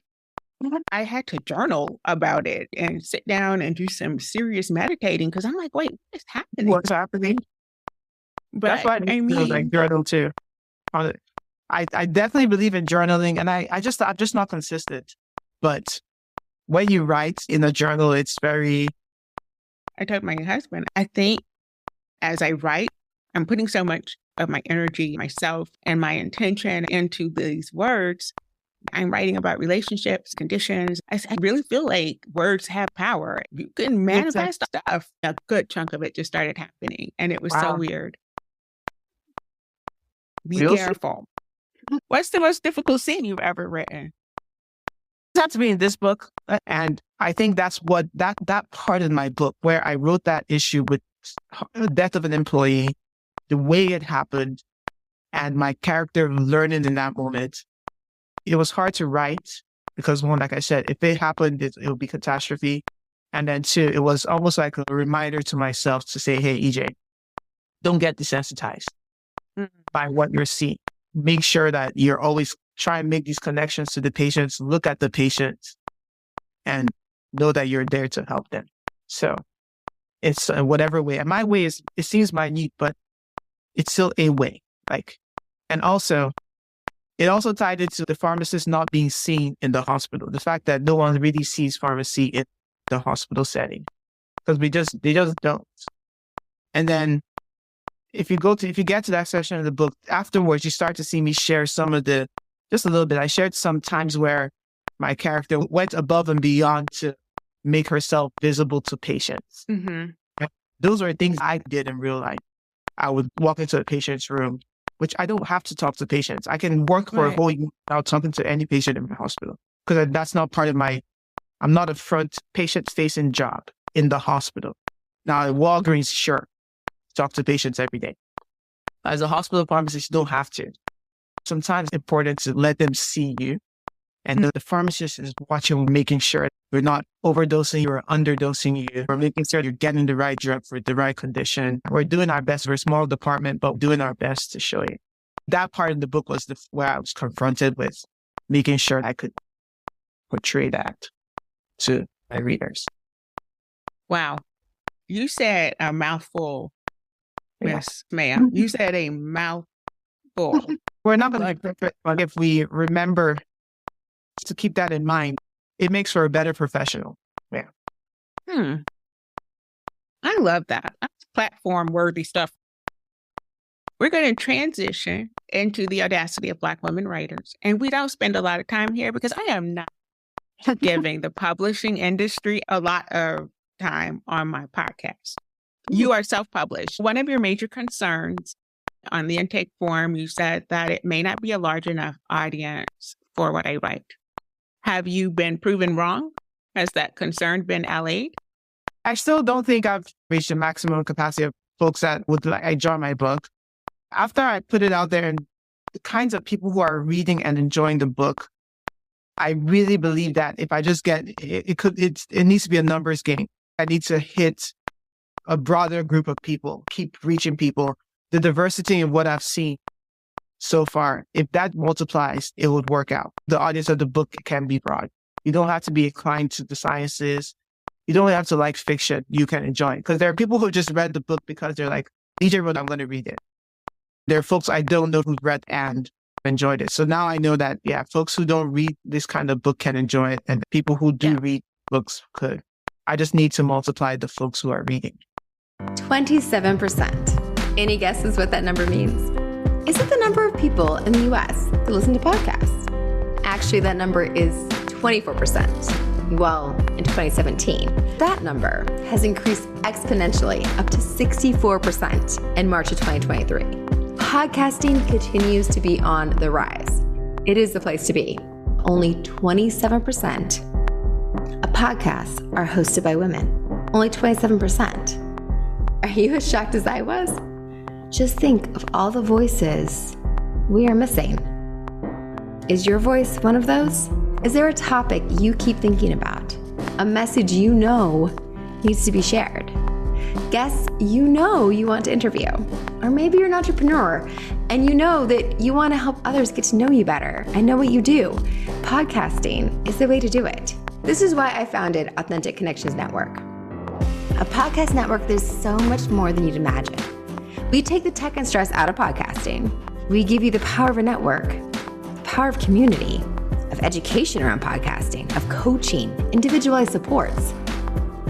I had to journal about it and sit down and do some serious meditating because I'm like, wait, what is happening? What's happening? But That's why I I need to mean, like journal too. I definitely believe in journaling, and I'm just not consistent. But when you write in a journal, it's very I told my husband, I think as I write, I'm putting so much of my energy, myself, and my intention into these words. I'm writing about relationships, conditions. I really feel like words have power. You can manifest stuff. A good chunk of it just started happening, and it was so Wow. weird. Be We'll see. careful. What's the most difficult scene you've ever written? it had to be in this book. And I think that's what that part of my book where I wrote that issue with the death of an employee, the way it happened, and my character learning in that moment. It was hard to write because one, like I said, if it happened, it would be catastrophe. And then two, it was almost like a reminder to myself to say, hey, EeJay, don't get desensitized by what you're seeing. Make sure that you're always trying to make these connections to the patients, look at the patients, and know that you're there to help them. So it's whatever way. And my way is, it seems minute, but it's still a way. And also, it also tied into the pharmacist not being seen in the hospital. The fact that no one really sees pharmacy in the hospital setting because they just don't. And then if you get to that section of the book afterwards, you start to see me share some of just a little bit. I shared some times where my character went above and beyond to make herself visible to patients. Mm-hmm. Those are things I did in real life. I would walk into a patient's room, which I don't have to talk to patients. I can work for a whole year without talking to any patient in the hospital because that's not part of I'm not a front patient-facing job in the hospital. Now, at Walgreens, sure, talk to patients every day. As a hospital pharmacist, you don't have to. Sometimes it's important to let them see you. And the pharmacist is watching, making sure we're not overdosing you or underdosing you. We're making sure you're getting the right drug for the right condition. We're doing our best. We're a small department, but doing our best to show you. That part of the book was where I was confronted with making sure I could portray that to my readers. Wow. You said a mouthful. Yeah. Yes, ma'am. You said a mouthful. We're not going to be perfect, but if we remember to keep that in mind, it makes for a better professional. Yeah. I love that. That's platform worthy stuff. We're going to transition into the audacity of Black women writers. And we don't spend a lot of time here because I am not giving the publishing industry a lot of time on my podcast. You are self-published. One of your major concerns on the intake form, you said that it may not be a large enough audience for what I write. Have you been proven wrong? Has that concern been allayed? I still don't think I've reached the maximum capacity of folks that would enjoy my book. after I put it out there and the kinds of people who are reading and enjoying the book, I really believe that if I just get, it needs to be a numbers game. I need to hit a broader group of people, keep reaching people. The diversity of what I've seen so far, if that multiplies, it would work out. The audience of the book can be broad. You don't have to be inclined to the sciences. You don't have to like fiction. You can enjoy it. Because there are people who just read the book because they're like, EeJay wrote, I'm going to read it. There are folks I don't know who read and enjoyed it. So now I know that, yeah, folks who don't read this kind of book can enjoy it. And people who do read books could. I just need to multiply the folks who are reading. 27%. Any guesses what that number means? Is it the number of people in the US that listen to podcasts? Actually, that number is 24%. Well, in 2017, that number has increased exponentially up to 64% in March of 2023. Podcasting continues to be on the rise. It is the place to be. Only 27% of podcasts are hosted by women. Only 27%. Are you as shocked as I was? Just think of all the voices we are missing. Is your voice one of those? Is there a topic you keep thinking about? A message you know needs to be shared? Guests you know you want to interview? Or maybe you're an entrepreneur and you know that you want to help others get to know you better and know what you do. Podcasting is the way to do it. This is why I founded Authentic Connections Network. A podcast network that's so much more than you'd imagine. We take the tech and stress out of podcasting. We give you the power of a network, the power of community, of education around podcasting, of coaching, individualized supports,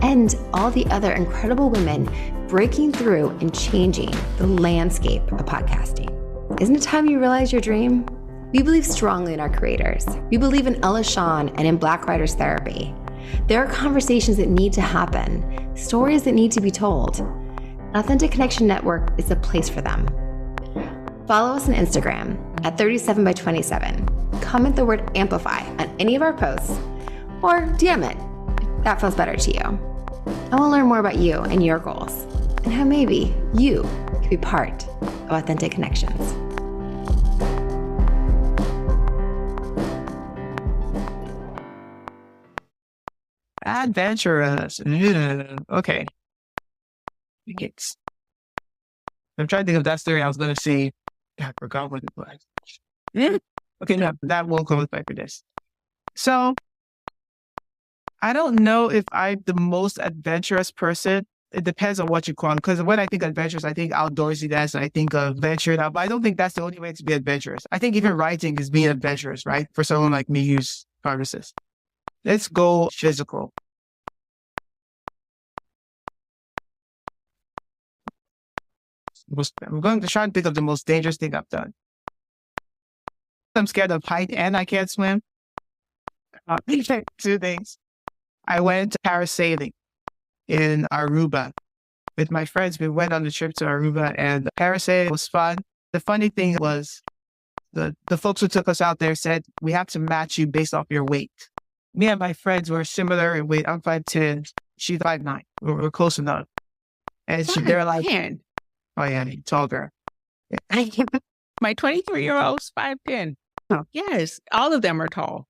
and all the other incredible women breaking through and changing the landscape of podcasting. Isn't it time you realize your dream? We believe strongly in our creators. We believe in Ella Shawn and in Black Writers Therapy. There are conversations that need to happen, stories that need to be told. Authentic Connection Network is the place for them. Follow us on Instagram at 37by27. Comment the word amplify on any of our posts or DM it if that feels better to you. I want to learn more about you and your goals and how maybe you could be part of Authentic Connections. Adventurous. Okay. I'm trying to think of that story I was going to say. I forgot what it was. Okay, no, that won't qualify for this. So, I don't know if I'm the most adventurous person. It depends on what you call it. Because when I think adventurous, I think outdoorsy, and I think of ventured out. But I don't think that's the only way to be adventurous. I think even writing is being adventurous, right? For someone like me who's pharmacist. Let's go physical. I'm going to try and think of the most dangerous thing I've done. I'm scared of height and I can't swim. Two things. I went parasailing in Aruba with my friends. We went on a trip to Aruba and parasailing was fun. The funny thing was the folks who took us out there said, we have to match you based off your weight. Me and my friends were similar in weight. I'm 5'10". She's 5'9". We're close enough. And they're like, oh yeah, tall girl. Yeah. My 23-year-old's 5'10". Oh. Yes, all of them are tall.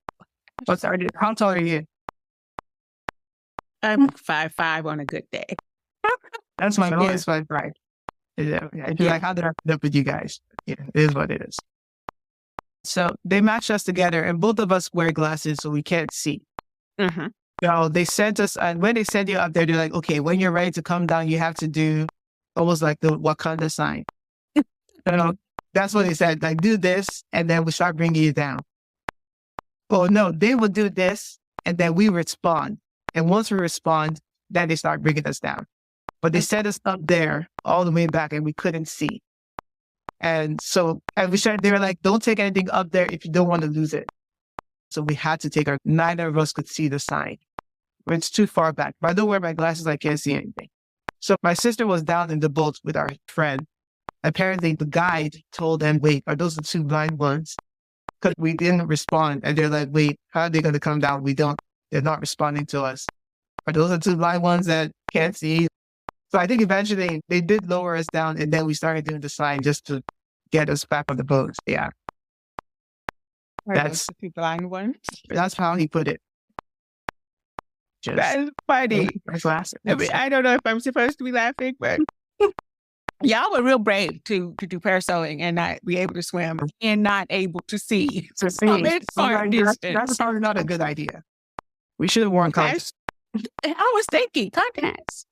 Oh, sorry. How tall are you? I'm 5'5" on a good day. That's my lowest 5'5". Yeah. I feel like, how did I put up with you guys? Yeah, it is what it is. So they matched us together and both of us wear glasses so we can't see. Mm-hmm. So they sent us, and when they send you up there, they're like, okay, when you're ready to come down, you have to do almost like the Wakanda sign. That's what they said. Like, do this, and then we start bringing you down. Oh, no, they will do this, and then we respond. And once we respond, then they start bringing us down. But they set us up there all the way back, and we couldn't see. And so, they were like, don't take anything up there if you don't want to lose it. So we had to take neither of us could see the sign. It's too far back. If I don't wear my glasses, I can't see anything. So my sister was down in the boat with our friend. Apparently the guide told them, wait, are those the two blind ones? Because we didn't respond. And they're like, wait, how are they going to come down? They're not responding to us. Are those the two blind ones that can't see? So I think eventually they did lower us down, and then we started doing the sign just to get us back on the boat. Yeah. That's the two blind ones. That's how he put it. Just, That is funny. I mean, I don't know if I'm supposed to be laughing, but y'all were real brave to do parasailing and not be able to swim and not able to see. That's probably not a good idea. We should have worn contacts. I was thinking contacts.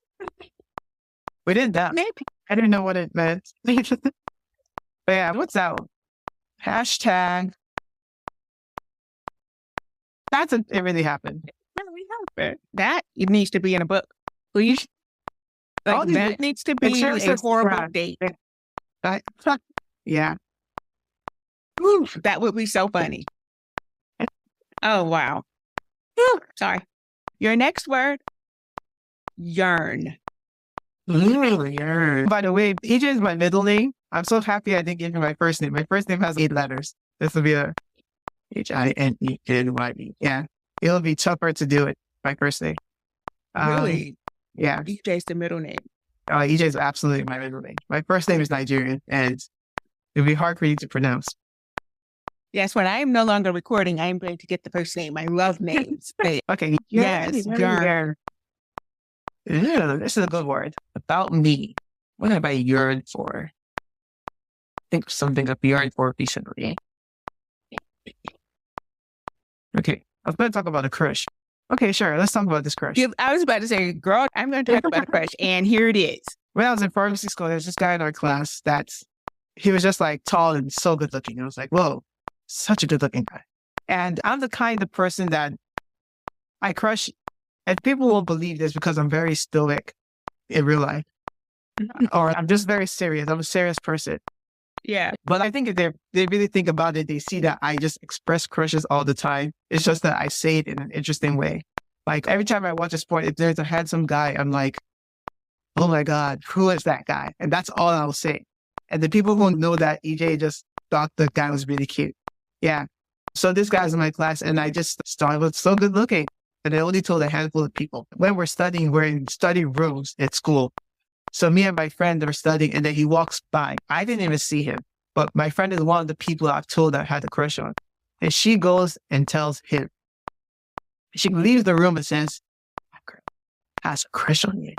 We did that. Maybe. I didn't know what it meant. But yeah, what's that one? Hashtag. It really happened. That it needs to be in a book. Please. Like, that needs to be a horrible date. Yeah. Whew, that would be so funny. Oh, wow. Whew, sorry. Your next word, yearn. Yearn. By the way, EeJay is my middle name. I'm so happy I didn't give you my first name. My first name has 8 letters. This will be a EeJay. Yeah. It'll be tougher to do it, my first name. Really? Yeah. EeJay's the middle name. EeJay is absolutely my middle name. My first name is Nigerian, and it'll be hard for you to pronounce. Yes, when I am no longer recording, I am going to get the first name. I love names. Okay. Yes. Yearn. This is a good word. About me. What have I yearned for? Think of something I've yearned for recently. Okay. I was going to talk about a crush. Okay, sure. Let's talk about this crush. I was about to say, girl, I'm going to talk about a crush, and here it is. When I was in pharmacy school, there's this guy in our class he was just like tall and so good looking. I was like, whoa, such a good looking guy. And I'm the kind of person that I crush, and people won't believe this because I'm very stoic in real life. Or I'm just very serious. I'm a serious person. Yeah. But I think if they really think about it, they see that I just express crushes all the time. It's just that I say it in an interesting way. Like every time I watch a sport, if there's a handsome guy, I'm like, oh my God, who is that guy? And that's all I'll say. And the people who know that EeJay just thought the guy was really cute. Yeah. So this guy's in my class and I just started with so good looking. And I only told a handful of people. When we're studying, we're in study rooms at school. So me and my friend are studying and then he walks by. I didn't even see him, but my friend is one of the people I've told I had a crush on. And she goes and tells him. She leaves the room and says, that girl has a crush on you.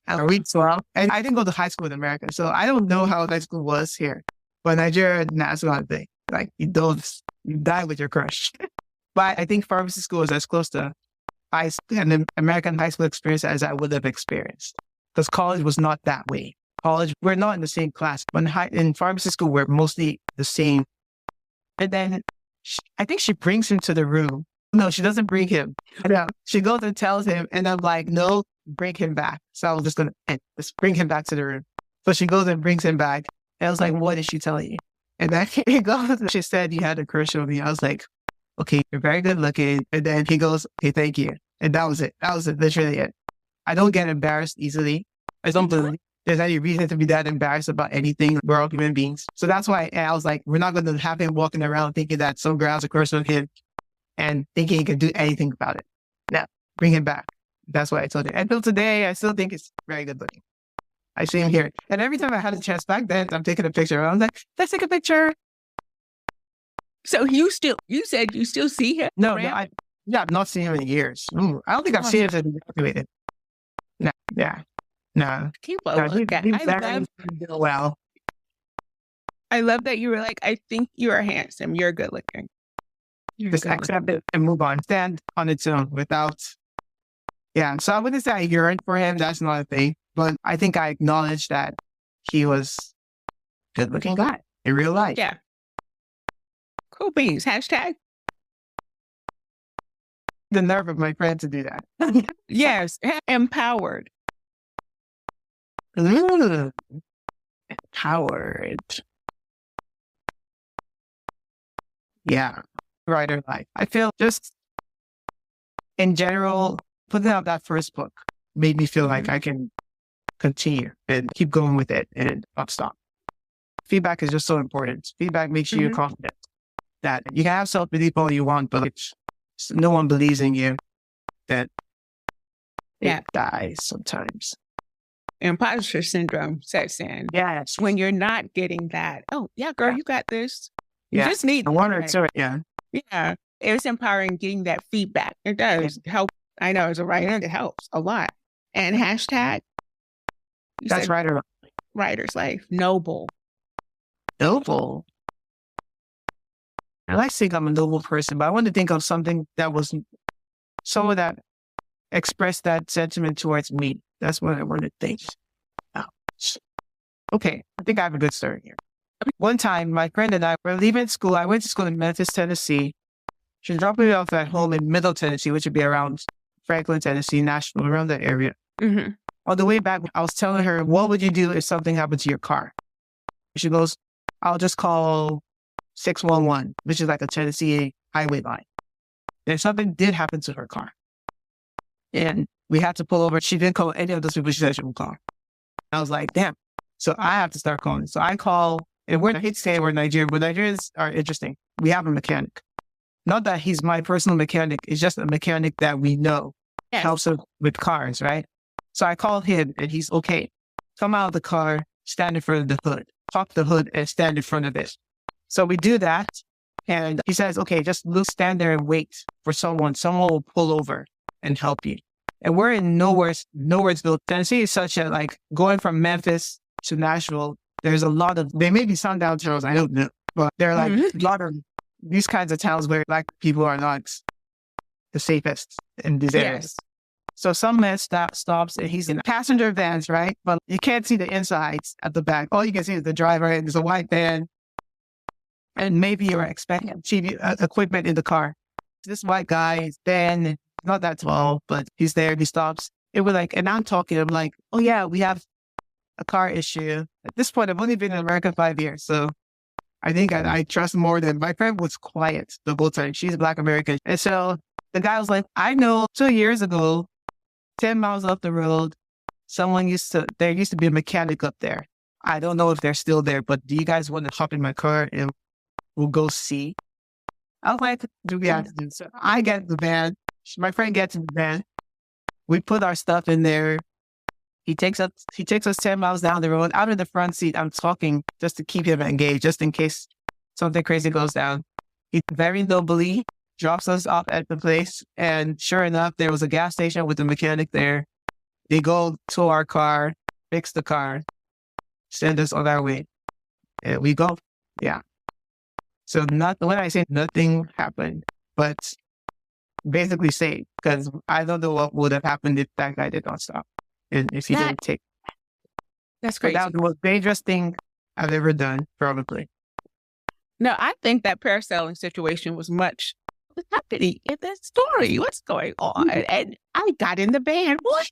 And we swam. And I didn't go to high school in America, so I don't know how high school was here. But Nigeria, that's one thing. Like you die with your crush. But I think pharmacy school is as close to an American high school experience as I would have experienced. Because college was not that way. College, we're not in the same class. But in pharmacy school, we're mostly the same. And then I think she brings him to the room. No, she doesn't bring him. She goes and tells him, and I'm like, no, bring him back. So I was just going to just bring him back to the room. So she goes and brings him back. And I was like, what did she tell you? And then he goes, she said you had a crush on me. I was like, okay, you're very good looking. And then he goes, okay, thank you. And that was it. That was it, literally it. I don't get embarrassed easily. I don't believe there's any reason to be that embarrassed about anything. We're all human beings. So that's why I was like, we're not going to have him walking around thinking that some girl has a crush on him and thinking he can do anything about it. No, bring him back. That's what I told him. Until today, I still think it's very good looking. I see him here. And every time I had a chance back then, I'm taking a picture. I'm like, let's take a picture. So you said you still see him? No, I've not seen him in years. I don't think I've seen him since he graduated. No, yeah. No. Keep a look at. I love that you were like, I think you are handsome. You're good looking. Just accept it and move on. Stand on its own without. Yeah. So I wouldn't say I yearned for him. That's not a thing. But I think I acknowledged that he was a good looking guy in real life. Yeah. Cool beans. Hashtag. The nerve of my friend to do that. Yes. Empowered. Empowered. Yeah. Writer life. I feel just in general, putting out that first book made me feel like I can continue and keep going with it and not stop. Feedback is just so important. Feedback makes you confident that you can have self-belief all you want, but if no one believes in you, then it dies sometimes. imposter syndrome sets in. Yes. When you're not getting that, oh, yeah, girl, you got this. You just need one or two. Yeah. Yeah. It's empowering getting that feedback. It does help. I know as a writer, it helps a lot. And hashtag. That's writer. Writer's life. Noble. Noble. I like to think I'm a noble person, but I want to think of something that was someone that expressed that sentiment towards me. That's what I want to think. Okay, I think I have a good story here. One time, my friend and I were leaving school. I went to school in Memphis, Tennessee. She dropped me off at home in Middle Tennessee, which would be around Franklin, Tennessee, Nashville, around that area. Mm-hmm. On the way back, I was telling her, what would you do if something happened to your car? She goes, I'll just call 611, which is like a Tennessee highway line. And something did happen to her car. And we had to pull over. She didn't call any of those people she said she would call. I was like, damn. So I have to start calling. So I call, and I hate to say we're Nigerian, but Nigerians are interesting. We have a mechanic. Not that he's my personal mechanic. It's just a mechanic that we know helps us with cars, right? So I called him and he's okay. Come out of the car, stand in front of the hood, pop the hood and stand in front of it. So we do that. And he says, okay, just stand there and wait for someone. Someone will pull over and help you. And we're in Nowheresville, Tennessee is such a, like, going from Memphis to Nashville, there's a lot of, there may be sundown towns, I don't know, but there are like a lot of these kinds of towns where Black people are not the safest in these areas. So some man stops and he's in passenger vans, right? But you can't see the insides at the back. All you can see is the driver and there's a white van. And maybe you're expecting TV equipment in the car. This white guy is then not that tall, but he's there. He stops. It was like, and I'm talking. I'm like, oh yeah, we have a car issue. At this point, I've only been in America 5 years, so I think I trust more than my friend was quiet the whole time. She's a Black American, and so the guy was like, I know 2 years ago, 10 miles up the road, there used to be a mechanic up there. I don't know if they're still there, but do you guys want to hop in my car and we'll go see? I was like, do we have to do so? I get in the van. My friend gets in the van. We put our stuff in there. He takes us 10 miles down the road. Out of the front seat, I'm talking just to keep him engaged, just in case something crazy goes down. He very nobly drops us off at the place. And sure enough, there was a gas station with a mechanic there. They go to our car, fix the car, send us on our way. And we go. Yeah. So when I say nothing happened, but basically safe, because I don't know what would have happened if that guy did not stop. And if he didn't take. That's crazy. That was the most dangerous thing I've ever done, probably. No, I think that parasailing situation was much happening in that story. What's going on? And I got in the van. What?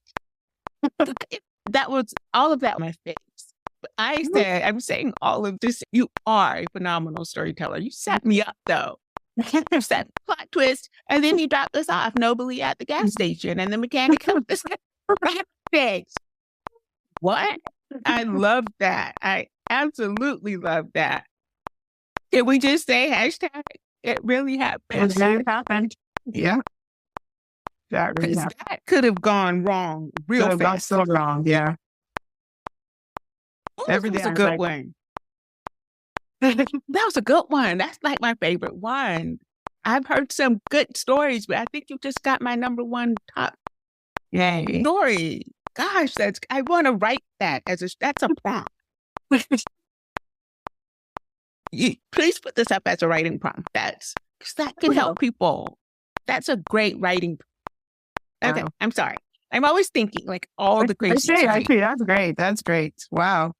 That was all of that on my face. But I'm saying all of this. You are a phenomenal storyteller. You set me up, though. You set the plot twist, and then you dropped us off nobly at the gas station, and the mechanic helped us. What? I love that. I absolutely love that. Can we just say hashtag it really happened? It happened. Yeah. That really happened. That could have gone wrong real fast. Gone so wrong, yeah. That was a good one. That was a good one. That's like my favorite one. I've heard some good stories, but I think you just got my number one top story. Gosh, I want to write that that's a prompt. Please put this up as a writing prompt. Because that can help people. That's a great writing. Okay, I'm sorry. I'm always thinking like all the crazy. I see. That's great. That's great. Wow.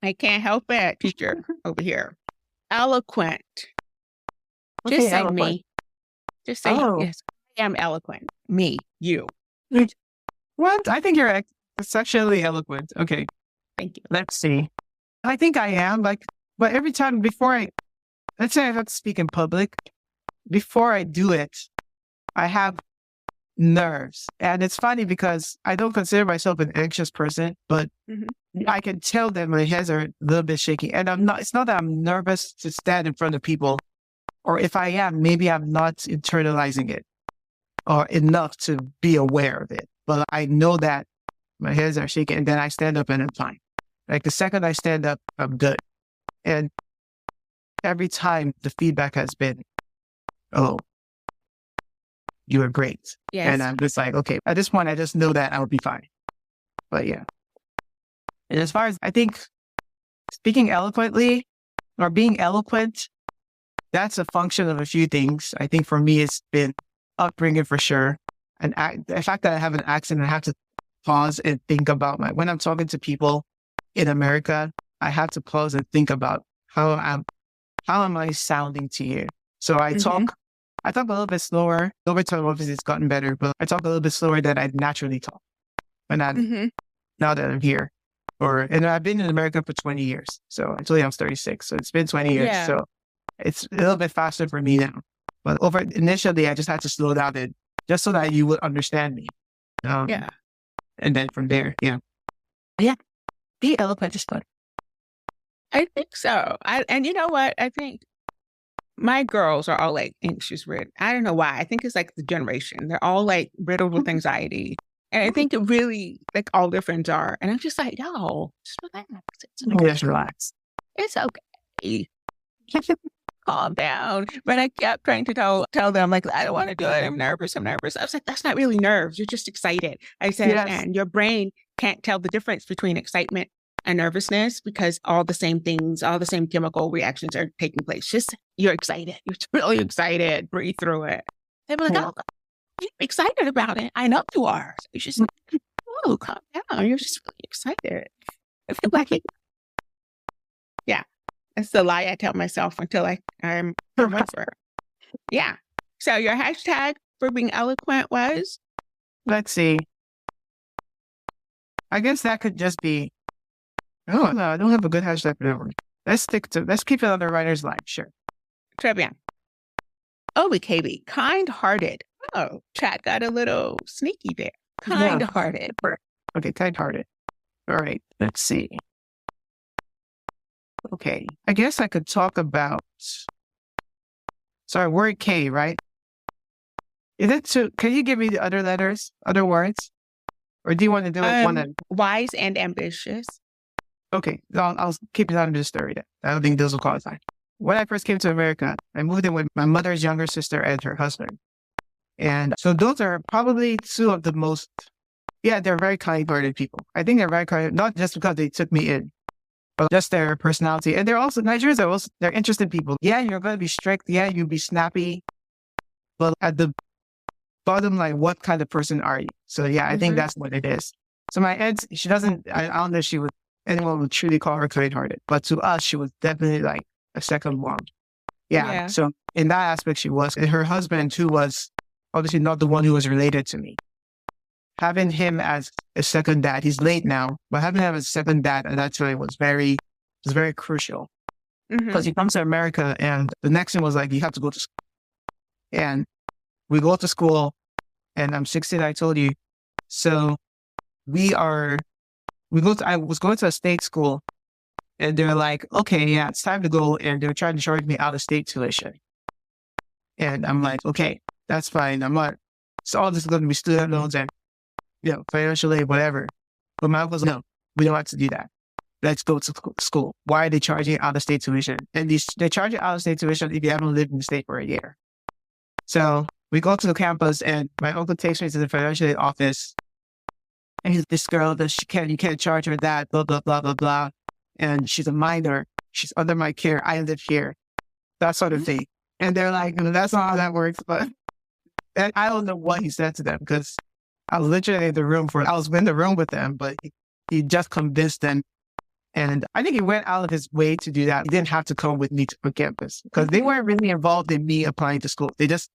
I can't help it, teacher over here. Eloquent. Just say eloquent. Me. Just say yes. I am eloquent. Me. You. What? I think you're sexually eloquent. Okay. Thank you. Let's see. I think I am. But every time let's say I have to speak in public, before I do it, I have nerves. And it's funny because I don't consider myself an anxious person, but I can tell that my hands are a little bit shaky. And it's not that I'm nervous to stand in front of people, or if I am, maybe I'm not internalizing it or enough to be aware of it. But I know that My hands are shaking. And then I stand up and I'm fine. Like the second I stand up, I'm good. And every time the feedback has been, oh, you were great. Yes. And I'm just like, okay, at this point, I just know that I'll be fine. But yeah. And as far as I think speaking eloquently or being eloquent, that's a function of a few things. I think for me, it's been upbringing for sure. And the fact that I have an accent, I have to pause and think about when I'm talking to people in America, I have to pause and think about how am I sounding to you? So I talk a little bit slower. Over time, obviously it's gotten better, but I talk a little bit slower than I naturally talk when now that I'm here. And I've been in America for 20 years. So actually I'm 36. So it's been 20 years. Yeah. So it's a little bit faster for me now. But initially I just had to slow down just so that you would understand me. Yeah. And then from there, yeah. Yeah. Be eloquent is fun. I think so. And you know what? I think my girls are all like anxious rid. I don't know why. I think it's like the generation. They're all like riddled with anxiety. And I think it really, like all their friends are. And I'm just like, yo, just relax. Just relax. It's okay. Calm down. But I kept trying to tell them, like, I don't want to do it. I'm nervous. I was like, that's not really nerves. You're just excited. I said, Yes. And your brain can't tell the difference between excitement and nervousness because all the same things, all the same chemical reactions are taking place. Just, you're excited. You're really excited. Breathe through it. They were like, oh, you're excited about it. I know you are. So you just, calm down. You're just really excited. I feel like it. Yeah. That's the lie I tell myself until I'm over. Yeah. So your hashtag for being eloquent was? Let's see. I guess that could just be, oh, no, I don't have a good hashtag for that one. Let's keep it on the writer's line. Sure. Très bien. Oh, KB, kind-hearted. Oh, chat got a little sneaky there. Kind-hearted. Yeah. Okay, kind-hearted. All right, let's see. Okay, I guess I could talk about, sorry, word K, right? Is it two? Can you give me the other letters, other words? Or do you want to do it one? Wise and ambitious. Okay, I'll keep it under the story then. I don't think those will qualify. When I first came to America, I moved in with my mother's younger sister and her husband. And so those are probably two of the most, they're very kind-hearted people. I think they're very kind, not just because they took me in, but just their personality. And they're also, Nigerians they're interested people. Yeah, you're going to be strict. Yeah, you'll be snappy. But at the bottom line, what kind of person are you? So yeah, I think that's what it is. So my aunt, she doesn't, I don't know if anyone would truly call her kind-hearted. But to us, she was definitely like a second mom. Yeah. So in that aspect, she was. And her husband too was obviously not the one who was related to me. Having him as a second dad, he's late now, but having him as a second dad at that time was very crucial. Because he comes to America and the next thing was like, you have to go to school. And we go to school and I'm 16, I told you. So I was going to a state school and they're like, okay, yeah, it's time to go. And they're trying to charge me out of state tuition. And I'm like, okay, that's fine. So all this is going to be student loans and, financial aid, whatever. But my uncle's like, no, we don't have to do that. Let's go to school. Why are they charging out of state tuition? And they charge you out of state tuition if you haven't lived in the state for a year. So we go to the campus and my uncle takes me to the financial aid office. And he's this girl that you can't charge her that, blah, blah, blah, blah, blah. And she's a minor. She's under my care. I live here. That sort of thing. And they're like, that's not how that works. But and I don't know what he said to them because I was literally in the room with them, but he just convinced them. And I think he went out of his way to do that. He didn't have to come with me to campus because they weren't really involved in me applying to school. They just,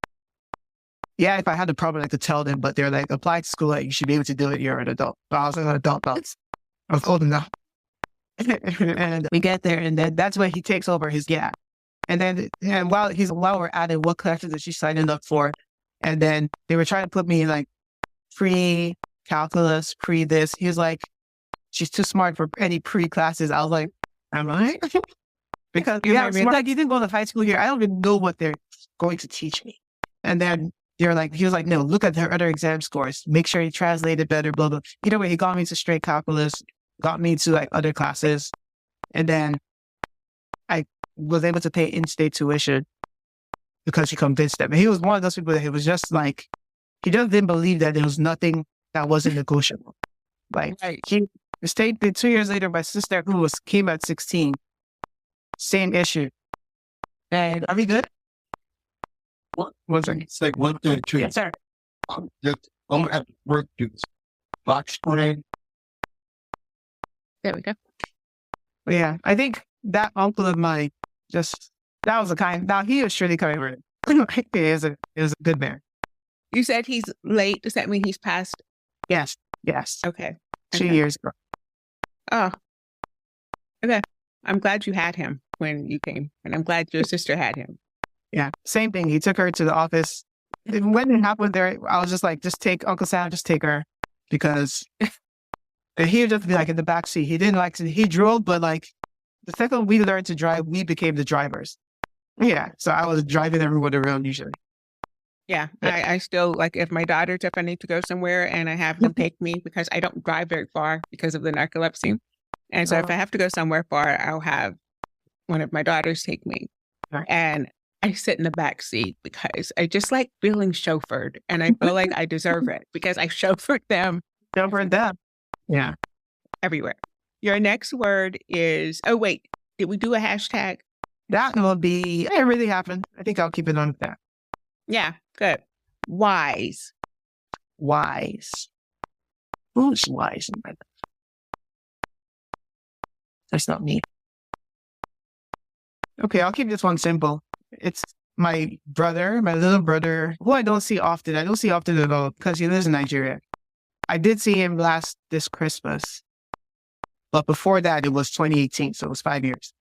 if I had a problem, I could tell them, but they're like, apply to school, like, you should be able to do it. You're an adult. But I was an adult. I was old enough. And we get there and then that's when he takes over his gap. And while we're at it, what classes is she signing up for? And then they were trying to put me in like pre-calculus, pre-this. He was like, she's too smart for any pre-classes. I was like, am I? Because like, you didn't go to high school here. I don't even know what they're going to teach me. And then he was like, no, look at her other exam scores. Make sure he translated better, blah, blah. Either way, he got me to straight calculus, got me to like other classes. And then I was able to pay in-state tuition because he convinced them. And he was one of those people that he was just like, he just didn't believe that there was nothing that wasn't negotiable. Like, he stayed 2 years later, my sister, who came at 16, same issue. And are we good? One second. It's like 1:32. Yes, sir. I'm at work. Do this box spraying. There we go. But yeah, I think that uncle of mine that was the kind. Now he was surely coming with it. He is a good man. You said he's late. Does that mean he's passed? Yes. Okay. 2 years ago. Oh, okay. I'm glad you had him when you came, and I'm glad your sister had him. Yeah, same thing. He took her to the office. When it happened there, I was just like, just take Uncle Sam, just take her. Because he would just be like in the back seat. He didn't like to, he drove, but like the second we learned to drive, we became the drivers. Yeah, so I was driving everyone around usually. Yeah, I still, like, if my daughters, if I need to go somewhere and I have them take me, because I don't drive very far because of the narcolepsy. And so if I have to go somewhere far, I'll have one of my daughters take me. Right. And I sit in the back seat because I just like feeling chauffeured, and I feel like I deserve it because I chauffeured them. Chauffeured them. Yeah. Everywhere. Your next word is, oh wait, did we do a hashtag? That will be, it really happened. I think I'll keep it on that. Yeah, good. Wise. Wise. Who's wise in my life? That's not me. Okay, I'll keep this one simple. It's my little brother, who I don't see often. I don't see often at all because he lives in Nigeria. I did see him this Christmas. But before that, it was 2018, so it was 5 years.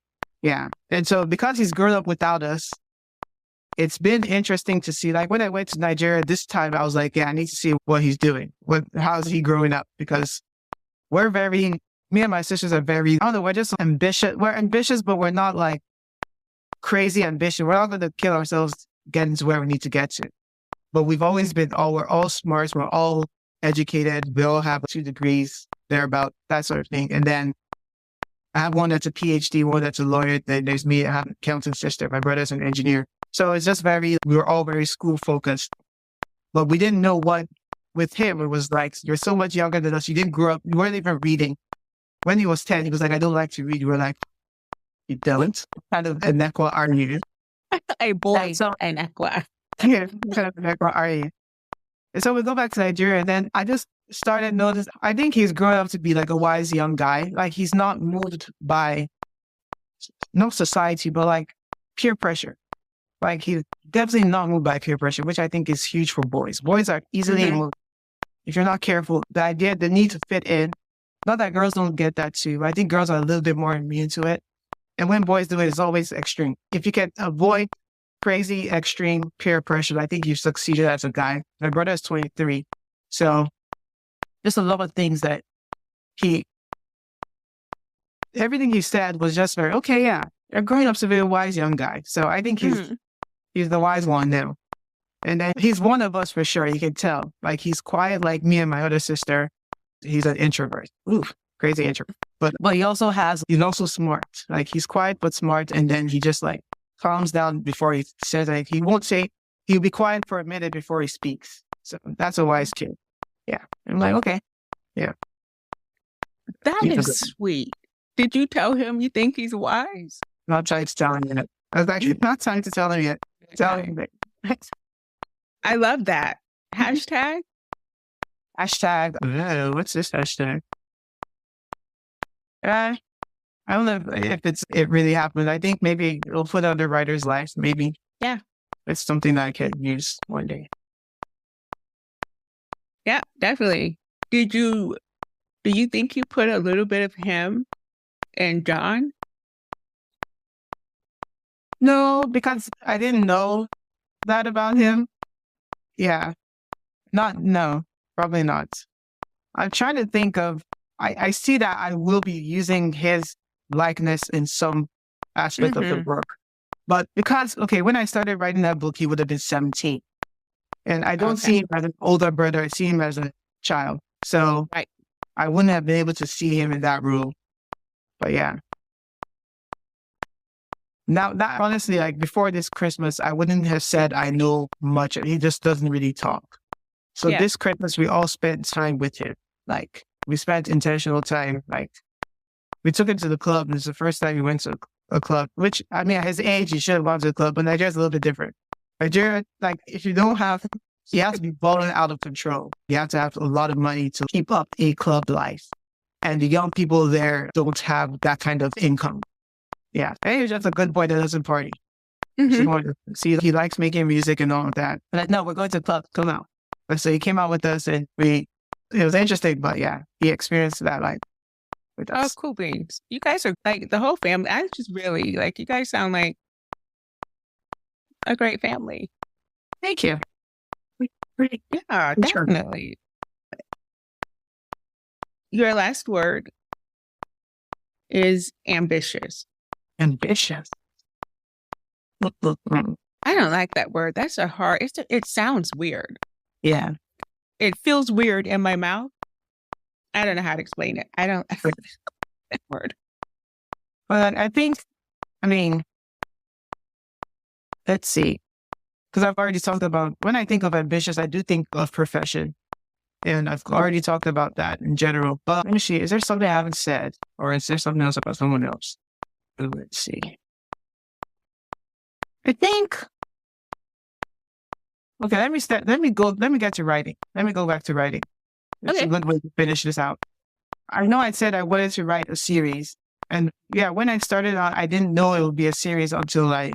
Yeah. And so because he's grown up without us, it's been interesting to see. Like when I went to Nigeria this time, I was like, yeah, I need to see what he's doing. How's he growing up? Because me and my sisters are very, I don't know, we're just ambitious. We're ambitious, but we're not like crazy ambition. We're not going to kill ourselves getting to where we need to get to. But we've always been, we're all smart. We're all educated. We all have 2 degrees, thereabout, that sort of thing. And then I have one that's a PhD, one that's a lawyer. Then there's me, I have an accountant sister. My brother's an engineer. So it's just we were all very school focused. But we didn't know what, with him, it was like, you're so much younger than us. You didn't grow up, you weren't even reading. When he was 10, he was like, I don't like to read. You were like, you don't? Kind of Eneckwa are you? A boy, Eneckwa. Yeah, kind of Eneckwa are you? And so we go back to Nigeria, and then I just started noticing, I think he's grown up to be like a wise young guy. Like he's not moved by, no society, but like peer pressure. Like he's definitely not moved by peer pressure, which I think is huge for boys. Boys are easily moved. If you're not careful, the need to fit in. Not that girls don't get that too. I think girls are a little bit more immune to it. And when boys do it, it's always extreme. If you can avoid crazy, extreme peer pressure, I think you've succeeded as a guy. My brother is 23. So just a lot of things that everything he said was just very, okay, yeah, you're growing up to be a wise young guy. So I think he's the wise one now. And then he's one of us for sure. You can tell. Like he's quiet like me and my other sister. He's an introvert. Oof, crazy introvert. But he's also smart. Like he's quiet but smart. And then he just like calms down before he says, like he'll be quiet for a minute before he speaks. So that's a wise kid. Yeah. I'm like, okay. Yeah. That is sweet. Did you tell him you think he's wise? Not trying to tell him yet. I was actually not trying to tell him yet. Tell him that. I love that. Hashtag? What's this hashtag? I don't know if it really happened. I think maybe it'll put out the writer's life. Maybe. Yeah. It's something that I can use one day. Yeah, definitely. Do you think you put a little bit of him in John? No, because I didn't know that about him. Yeah. No, probably not. I'm trying to think of, I see that I will be using his likeness in some aspect of the book. But because, when I started writing that book, he would have been 17. And I don't see him as an older brother. I see him as a child. So I wouldn't have been able to see him in that role. But yeah. Now, that honestly, like before this Christmas, I wouldn't have said I know much. He just doesn't really talk. So this Christmas, we all spent time with him. Like, we spent intentional time. Like, we took him to the club. And it's the first time he went to a club, which, I mean, at his age, he should have gone to the club, but Nigeria's a little bit different. Nigeria, like, if you don't have, you have to be balling out of control. You have to have a lot of money to keep up a club life. And the young people there don't have that kind of income. Yeah. And he was just a good boy that doesn't party. See, he likes making music and all of that. But no, we're going to the club. Come out. And so he came out with us and it was interesting, but yeah, he experienced that life with us. Oh, cool beans. You guys are like the whole family. I just really like, you guys sound like a great family. Thank you. Yeah, definitely. Your last word is ambitious. Ambitious. I don't like that word. That's a hard, it sounds weird. Yeah. It feels weird in my mouth. I don't know how to explain it. I don't that word. But I mean, let's see. Because I've already talked about, when I think of ambitious, I do think of profession. And I've already talked about that in general. But let me see, is there something I haven't said? Or is there something else about someone else? Let's see. I think, okay, let me get to writing. Let me go back to writing. It's a good way to finish this out. I know I said I wanted to write a series. And yeah, when I started out, I didn't know it would be a series until I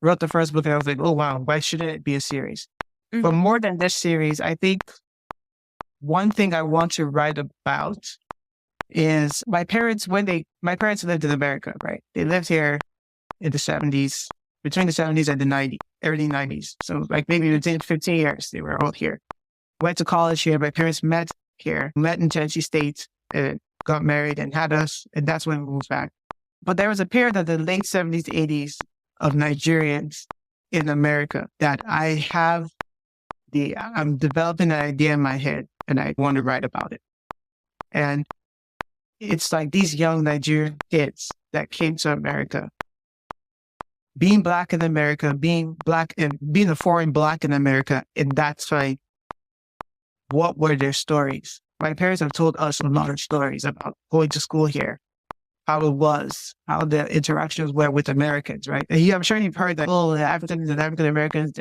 wrote the first book and I was like, oh wow, why shouldn't it be a series? But more than this series, I think one thing I want to write about is my parents lived in America, right? They lived here in the 70s, between the 70s and the 90s, early 90s. So like maybe within 15 years, they were all here. Went to college here. My parents met here, met in Tennessee State, and got married and had us. And that's when we moved back. But there was a period of the late 70s, 80s of Nigerians in America that I'm developing an idea in my head and I want to write about it. And it's like these young Nigerian kids that came to America, being Black in America, being Black and being a foreign Black in America. And that's like, what were their stories? My parents have told us a lot of stories about going to school here, how it was, how the interactions were with Americans, right? And I'm sure you've heard that, the Africans and African Americans,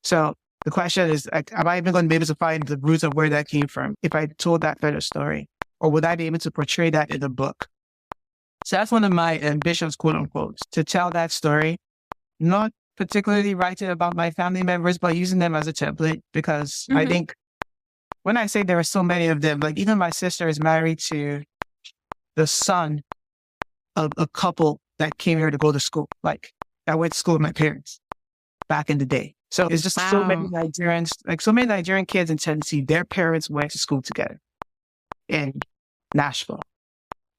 So the question is, like, am I even going to be able to find the roots of where that came from if I told that kind of story? Or would I be able to portray that in a book? So that's one of my ambitions, quote unquote, to tell that story, not particularly writing about my family members, but using them as a template, because I think when I say there are so many of them, like even my sister is married to the son of a couple that came here to go to school, like that went to school with my parents back in the day. So it's just so many Nigerians, like so many Nigerian kids in Tennessee, their parents went to school together in Nashville.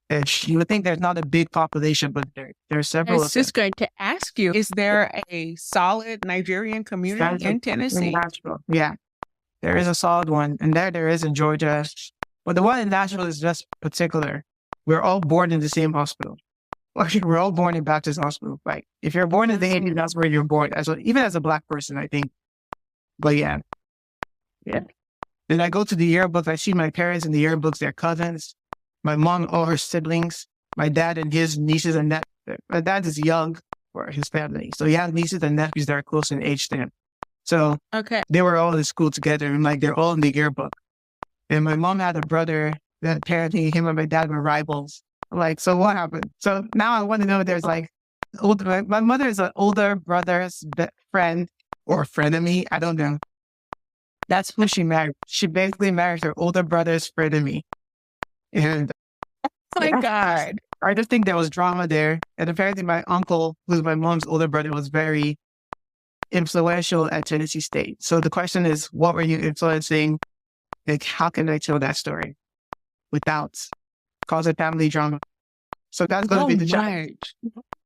And you would think there's not a big population, but there are several. I was just going to ask you, is there a solid Nigerian community in Tennessee? In Nashville. Yeah, there is a solid one. And there is in Georgia. But the one in Nashville is just particular. We're all born in the same hospital. We're all born in Baptist hospital. Like if you're born in the 80s, that's where you're born. Even as a Black person, I think. But yeah. Then I go to the yearbooks. I see my parents in the yearbooks, their cousins. My mom, all her siblings, my dad and his nieces and nephews. My dad is young for his family. So he has nieces and nephews that are close in age to him. So they were all in school together and like they're all in the yearbook. And my mom had a brother that apparently him and my dad were rivals. I'm like, so what happened? So now I want to know if there's like, my mother is an older brother's friend or frenemy. I don't know. That's who she married. She basically married her older brother's frenemy. And oh my God, I just think there was drama there. And apparently my uncle, who's my mom's older brother, was very influential at Tennessee State. So the question is, what were you influencing? Like, how can I tell that story without causing family drama? So that's going to be the challenge.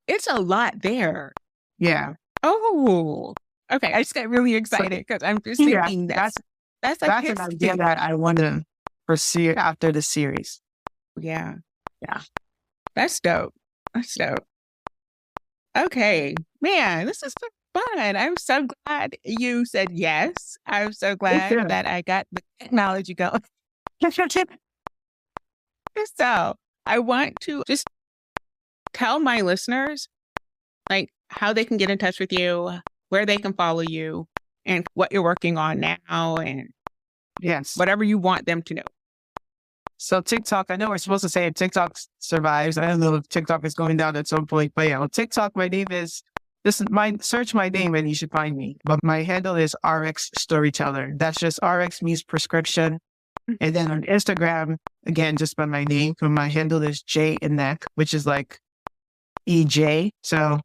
It's a lot there. Yeah. Oh, Okay, I just got really excited because I'm just Yeah, thinking that's that's an idea that I want to pursue after the series. Yeah. Yeah. That's dope. That's dope. Okay, man, this is so fun. I'm so glad you said yes. I'm so glad too. that I got the technology going. So I want to just tell my listeners like how they can get in touch with you, where they can follow you, and what you're working on now, and Yes. whatever you want them to know. So TikTok, I know we're supposed to say TikTok survives. I don't know if TikTok is going down at some point, but yeah, on TikTok, my name is, search my name and you should find me. But my handle is RX Storyteller. That's just RX means prescription. And then on Instagram, again, just by my name, but my handle is EeJay Eneckwa, which is like EeJay. So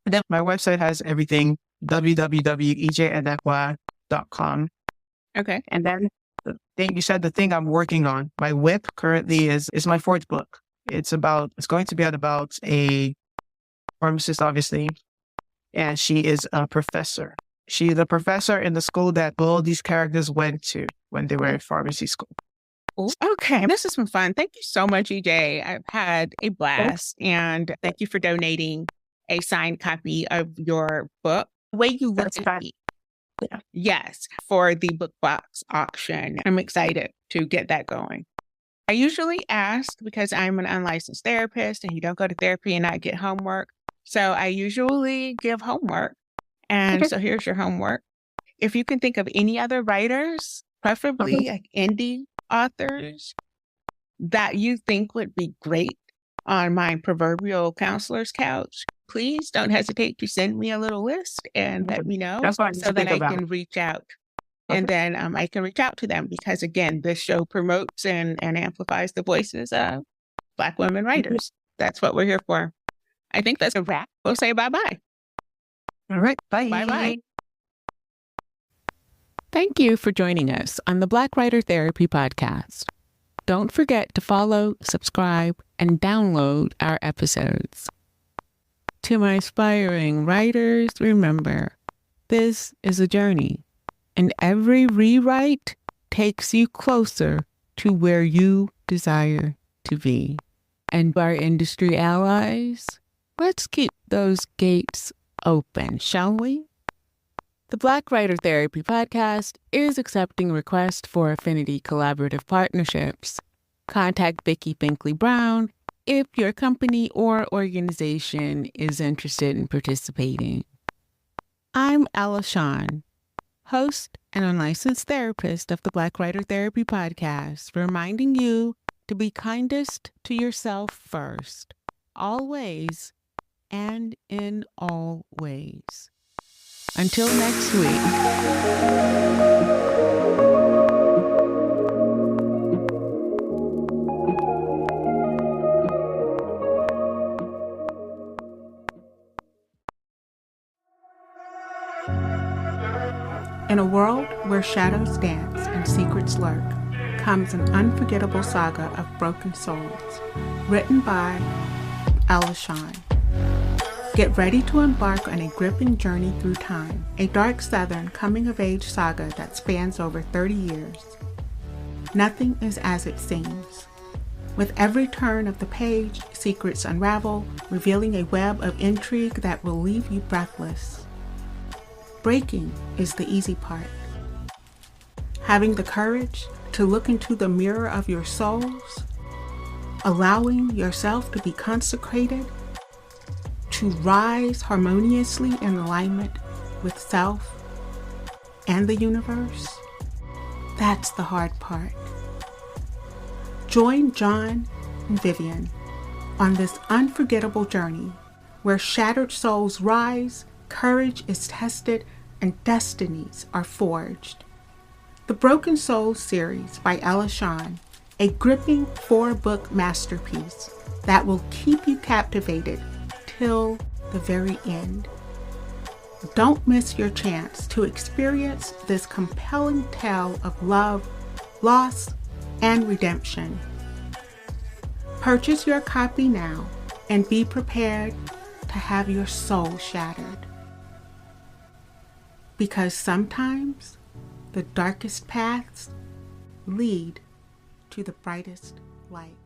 then my website has everything, www.eejayeneckwa.com. Okay. And then you said the thing I'm working on, my whip currently is my fourth book. It's going to be about a pharmacist, obviously. And she is a professor. She's a professor in the school that all these characters went to when they were in pharmacy school. Okay, this has been fun. Thank you so much, EeJay. I've had a blast, and thank you for donating a signed copy of your book. The way you look at me. Yeah. Yes, for the book box auction. I'm excited to get that going. I usually ask because I'm an unlicensed therapist and you don't go to therapy and not get homework. So I usually give homework. And so here's your homework. If you can think of any other writers, preferably like indie authors, that you think would be great on my proverbial counselor's couch, please don't hesitate to send me a little list and let me know so that I can reach out. And then I can reach out to them because, again, this show promotes and amplifies the voices of Black women writers. That's what we're here for. I think that's a wrap. We'll say bye-bye. All right. Bye. Bye-bye. Thank you for joining us on the Black Writer Therapy Podcast. Don't forget to follow, subscribe, and download our episodes. To my aspiring writers, remember, this is a journey, and every rewrite takes you closer to where you desire to be. And our industry allies, let's keep those gates open, shall we? The Black Writer Therapy Podcast is accepting requests for affinity collaborative partnerships. Contact Vicki Finkley Brown if your company or organization is interested in participating. I'm Ella Shawn, host and unlicensed therapist of the Black Writer Therapy Podcast, reminding you to be kindest to yourself first, always and in all ways. Until next week. In a world where shadows dance and secrets lurk, comes an unforgettable saga of broken souls, written by Ella Shawn. Get ready to embark on a gripping journey through time, a dark Southern coming-of-age saga that spans over 30 years. Nothing is as it seems. With every turn of the page, secrets unravel, revealing a web of intrigue that will leave you breathless. Breaking is the easy part. Having the courage to look into the mirror of your souls, allowing yourself to be consecrated, to rise harmoniously in alignment with self and the universe, that's the hard part. Join John and Vivian on this unforgettable journey where shattered souls rise, courage is tested, and destinies are forged. The Broken Souls series by Ella Shawn, a gripping 4-book masterpiece that will keep you captivated till the very end. Don't miss your chance to experience this compelling tale of love, loss, and redemption. Purchase your copy now and be prepared to have your soul shattered. Because sometimes the darkest paths lead to the brightest light.